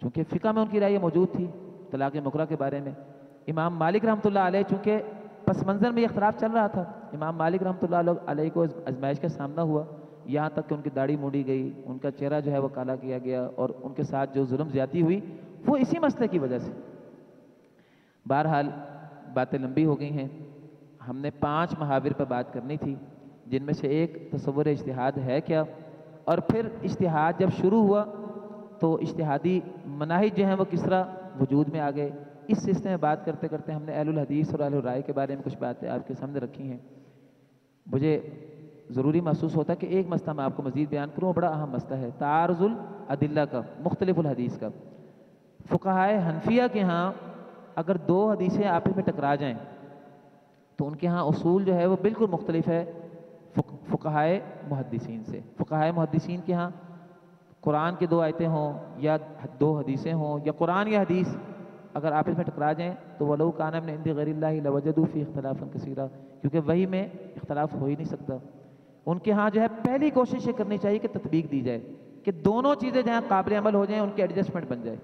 چونکہ فقہ میں ان کی رائے موجود تھی طلاق مکرہ کے بارے میں، امام مالک رحمۃ اللہ علیہ چونکہ پس منظر میں یہ اختلاف چل رہا تھا، امام مالک رحمۃ اللہ علیہ کو آزمائش کا سامنا ہوا، یہاں تک کہ ان کی داڑھی موڑی گئی، ان کا چہرہ جو ہے وہ کالا کیا گیا، اور ان کے ساتھ جو ظلم زیادتی ہوئی وہ اسی مسئلے کی وجہ سے۔ بہرحال باتیں لمبی ہو گئی ہیں، ہم نے 5 محاور پر بات کرنی تھی، جن میں سے ایک تصور اجتہاد ہے کیا، اور پھر اجتہاد جب شروع ہوا تو اجتہادی مناہج جو ہیں وہ کس طرح وجود میں آ گئے، اس سلسلے میں بات کرتے کرتے ہم نے اہل الحدیث اور اہل الرائے کے بارے میں کچھ باتیں آپ کے سامنے رکھی ہیں۔ مجھے ضروری محسوس ہوتا ہے کہ ایک مسئلہ میں آپ کو مزید بیان کروں، وہ بڑا اہم مسئلہ ہے تعارض الادلہ کا، مختلف الحدیث کا۔ فقہائے حنفیہ کے ہاں اگر 2 حدیثیں آپس میں ٹکرا جائیں تو ان کے ہاں اصول جو ہے وہ بالکل مختلف ہے فقہائے محدثین سے۔ فقہائے محدثین کے ہاں قرآن کی 2 آیتیں ہوں یا 2 حدیثیں ہوں یا قرآن یا حدیث اگر آپس میں ٹکرا جائیں تو وَلَوْ كَانَ مِنْ عِنْدِ غَيْرِ اللَّهِ لَوَجَدُوا فِيهِ اخْتِلَافًا كَثِيرًا، کیونکہ وحی میں اختلاف ہو ہی نہیں سکتا۔ ان کے ہاں جو ہے پہلی کوشش یہ کرنی چاہیے کہ تطبیق دی جائے، کہ دونوں چیزیں جہاں قابل عمل ہو جائیں ان کی ایڈجسٹمنٹ بن جائے،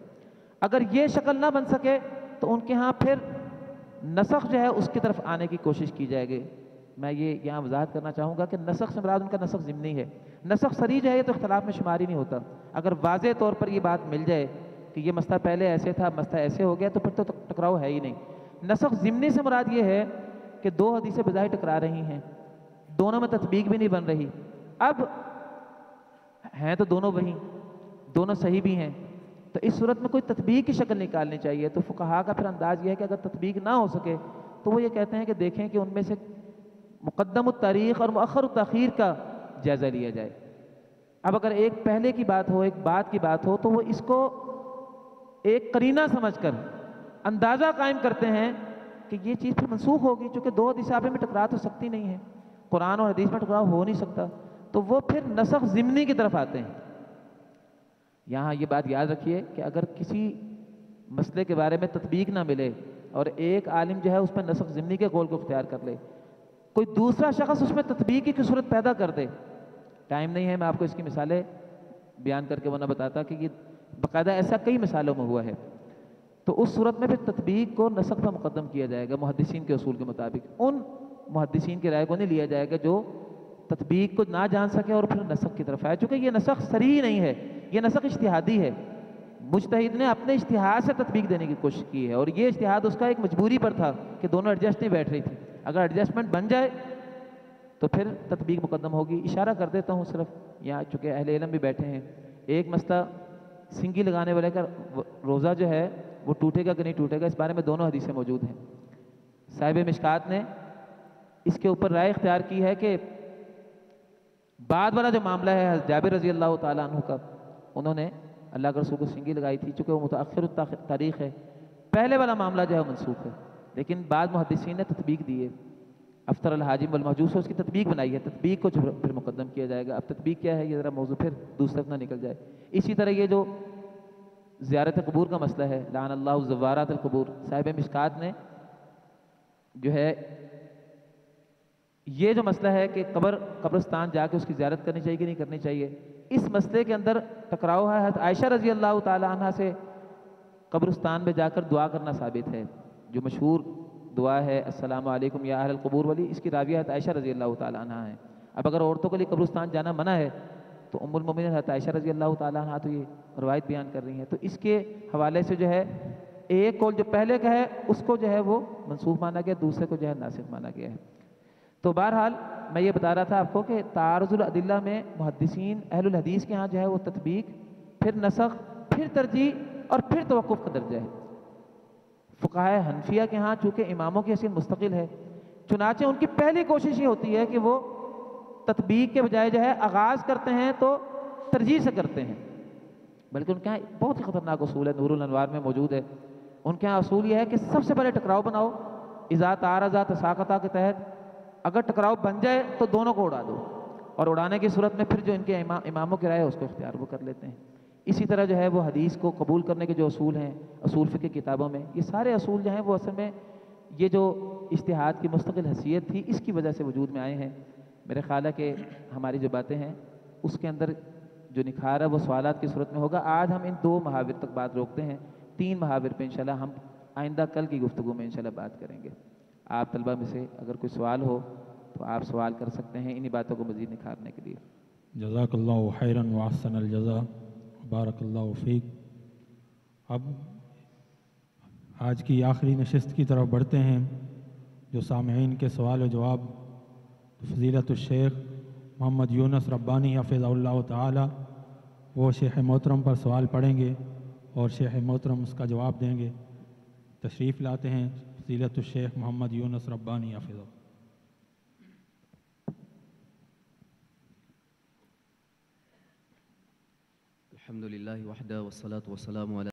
اگر یہ شکل نہ بن سکے تو ان کے ہاں پھر نسخ جو ہے اس کی طرف آنے کی کوشش کی جائے گی۔ میں یہ یہاں وضاحت کرنا چاہوں گا کہ نسخ سے مراد ان کا نسخ ضمنی ہے، نسخ صریح جو ہے تو اختلاف میں شمار ہی نہیں ہوتا، اگر واضح طور پر یہ بات مل جائے کہ یہ مسئلہ پہلے ایسے تھا مسئلہ ایسے ہو گیا تو پھر تو ٹکراؤ ہے ہی نہیں۔ نسخ ضمنی سے مراد یہ ہے کہ 2 حدیثیں بظاہر ٹکرا رہی ہیں، دونوں میں تطبیق بھی نہیں بن رہی، اب ہیں تو دونوں وہی، دونوں صحیح بھی ہیں، تو اس صورت میں کوئی تطبیق کی شکل نکالنی چاہیے۔ تو فقہا کا پھر انداز یہ ہے کہ اگر تطبیق نہ ہو سکے تو وہ یہ کہتے ہیں کہ دیکھیں کہ ان میں سے مقدم التاریخ اور مؤخر التاخیر کا جائزہ لیا جائے۔ اب اگر ایک پہلے کی بات ہو، ایک بعد کی بات ہو، تو وہ اس کو ایک قرینہ سمجھ کر اندازہ قائم کرتے ہیں کہ یہ چیز پھر منسوخ ہوگی، چونکہ 2 حدیثیں آپس میں ٹکرا تو سکتی نہیں ہیں، قرآن اور حدیث میں ٹکراؤ ہو نہیں سکتا، تو وہ پھر نسخ ضمنی کی طرف آتے ہیں۔ یہاں یہ بات یاد رکھیے کہ اگر کسی مسئلے کے بارے میں تطبیق نہ ملے اور ایک عالم جو ہے اس میں نسخ ضمنی کے قول کو اختیار کر لے، کوئی دوسرا شخص اس میں تطبیق کی صورت پیدا کر دے، ٹائم نہیں ہے میں آپ کو اس کی مثالیں بیان کر کے وہ نہ بتاتا کہ یہ باقاعدہ ایسا کئی مثالوں میں ہوا ہے، تو اس صورت میں پھر تطبیق کو نسخ پر مقدم کیا جائے گا محدثین کے اصول کے مطابق، ان محدثین کی رائے کو نہیں لیا جائے گا جو تطبیق کو نہ جان سکے اور پھر نسخ کی طرف آئے، چونکہ یہ نسخ صریح نہیں ہے، یہ نسخ اجتہادی ہے، مجتہد نے اپنے اجتہاد سے تطبیق دینے کی کوشش کی ہے، اور یہ اجتہاد اس کا ایک مجبوری پر تھا کہ دونوں ایڈجسٹ نہیں بیٹھ رہی تھی، اگر ایڈجسٹمنٹ بن جائے تو پھر تطبیق مقدم ہوگی۔ اشارہ کر دیتا ہوں صرف، یہاں چونکہ اہل علم بھی بیٹھے ہیں، ایک مسئلہ سنگی لگانے والے کا روزہ جو ہے وہ ٹوٹے گا کہ نہیں ٹوٹے گا، اس بارے میں دونوں حدیثیں موجود ہیں۔ صاحب مشکات نے اس کے اوپر رائے اختیار کی ہے کہ بعد والا جو معاملہ ہے حضرت جابر رضی اللہ تعالیٰ عنہ کا، انہوں نے اللہ کے رسول کو سنگی لگائی تھی، چونکہ وہ متأخر تاریخ ہے، پہلے والا معاملہ جو ہے منسوخ ہے، لیکن بعض محدثین نے تطبیق دی ہے، افطر الحاجم والمحجوس سے اس کی تطبیق بنائی ہے، تطبیق کو پھر مقدم کیا جائے گا۔ اب تطبیق کیا ہے یہ ذرا موضوع پھر دوسری طرف نہ نکل جائے۔ اسی طرح یہ جو زیارت قبور کا مسئلہ ہے، لعن اللہ زوارات القبور، صاحب مشکات نے جو ہے یہ جو مسئلہ ہے کہ قبرستان جا کے اس کی زیارت کرنی چاہیے کہ نہیں کرنی چاہیے، اس مسئلے کے اندر ٹکراؤ ہے۔ حضرت عائشہ رضی اللہ تعالی عنہ سے قبرستان میں جا کر دعا کرنا ثابت ہے، جو مشہور دعا ہے السلام علیکم یا اہل القبور والی، اس کی راویہ حضرت عائشہ رضی اللہ تعالی عنہ ہیں۔ اب اگر عورتوں کے لیے قبرستان جانا منع ہے تو ام المومنین حضرت عائشہ رضی اللہ تعالی عنہ تو یہ روایت بیان کر رہی ہیں، تو اس کے حوالے سے جو ہے ایک قول جو پہلے کا ہے اس کو جو ہے وہ منسوخ مانا گیا، دوسرے کو جو ہے ناسخ مانا گیا ہے۔ تو بہرحال میں یہ بتا رہا تھا آپ کو کہ تعارض الادلہ میں محدثین اہل الحدیث کے ہاں جو ہے وہ تطبیق، پھر نسخ، پھر ترجیح اور پھر توقف کا درجہ ہے۔ فقہائے حنفیہ کے ہاں چونکہ اماموں کی حیثیت مستقل ہے، چنانچہ ان کی پہلی کوشش یہ ہوتی ہے کہ وہ تطبیق کے بجائے جو ہے آغاز کرتے ہیں تو ترجیح سے کرتے ہیں، بلکہ ان کے ہاں بہت ہی خطرناک اصول ہے، نور الانوار میں موجود ہے۔ ان کے ہاں اصول یہ ہے کہ سب سے پہلے ٹکراؤ بناؤ، اذا تعارضا تساقطا کے تحت اگر ٹکراؤ بن جائے تو دونوں کو اڑا دو، اور اڑانے کی صورت میں پھر جو ان کے اماموں کی رائے ہے اس کو اختیار وہ کر لیتے ہیں۔ اسی طرح جو ہے وہ حدیث کو قبول کرنے کے جو اصول ہیں اصول فقہ کتابوں میں، یہ سارے اصول جو ہیں وہ اصل میں یہ جو اجتہاد کی مستقل حیثیت تھی اس کی وجہ سے وجود میں آئے ہیں۔ میرے خیال ہے کہ ہماری جو باتیں ہیں اس کے اندر جو نکھار ہے وہ سوالات کی صورت میں ہوگا۔ آج ہم ان 2 محاور تک بات روکتے ہیں، 3 محاور پہ انشاءاللہ ہم آئندہ کل کی گفتگو میں انشاءاللہ بات کریں گے۔ آپ طلبہ میں سے اگر کوئی سوال ہو تو آپ سوال کر سکتے ہیں انہی باتوں کو مزید نکھارنے کے لیے۔ جزاک اللہ خیراً واحسن الجزاء، بارک اللہ فیک۔ اب آج کی آخری نشست کی طرف بڑھتے ہیں، جو سامعین کے سوال و جواب فضیلت الشیخ محمد یونس ربانی حفظہ اللہ تعالی وہ شیخ محترم پر سوال پڑھیں گے اور شیخ محترم اس کا جواب دیں گے۔ تشریف لاتے ہیں فضیلت الشیخ محمد یونس ربانی حفظہ۔ الحمد للہ وحدہ والصلاة والسلام علی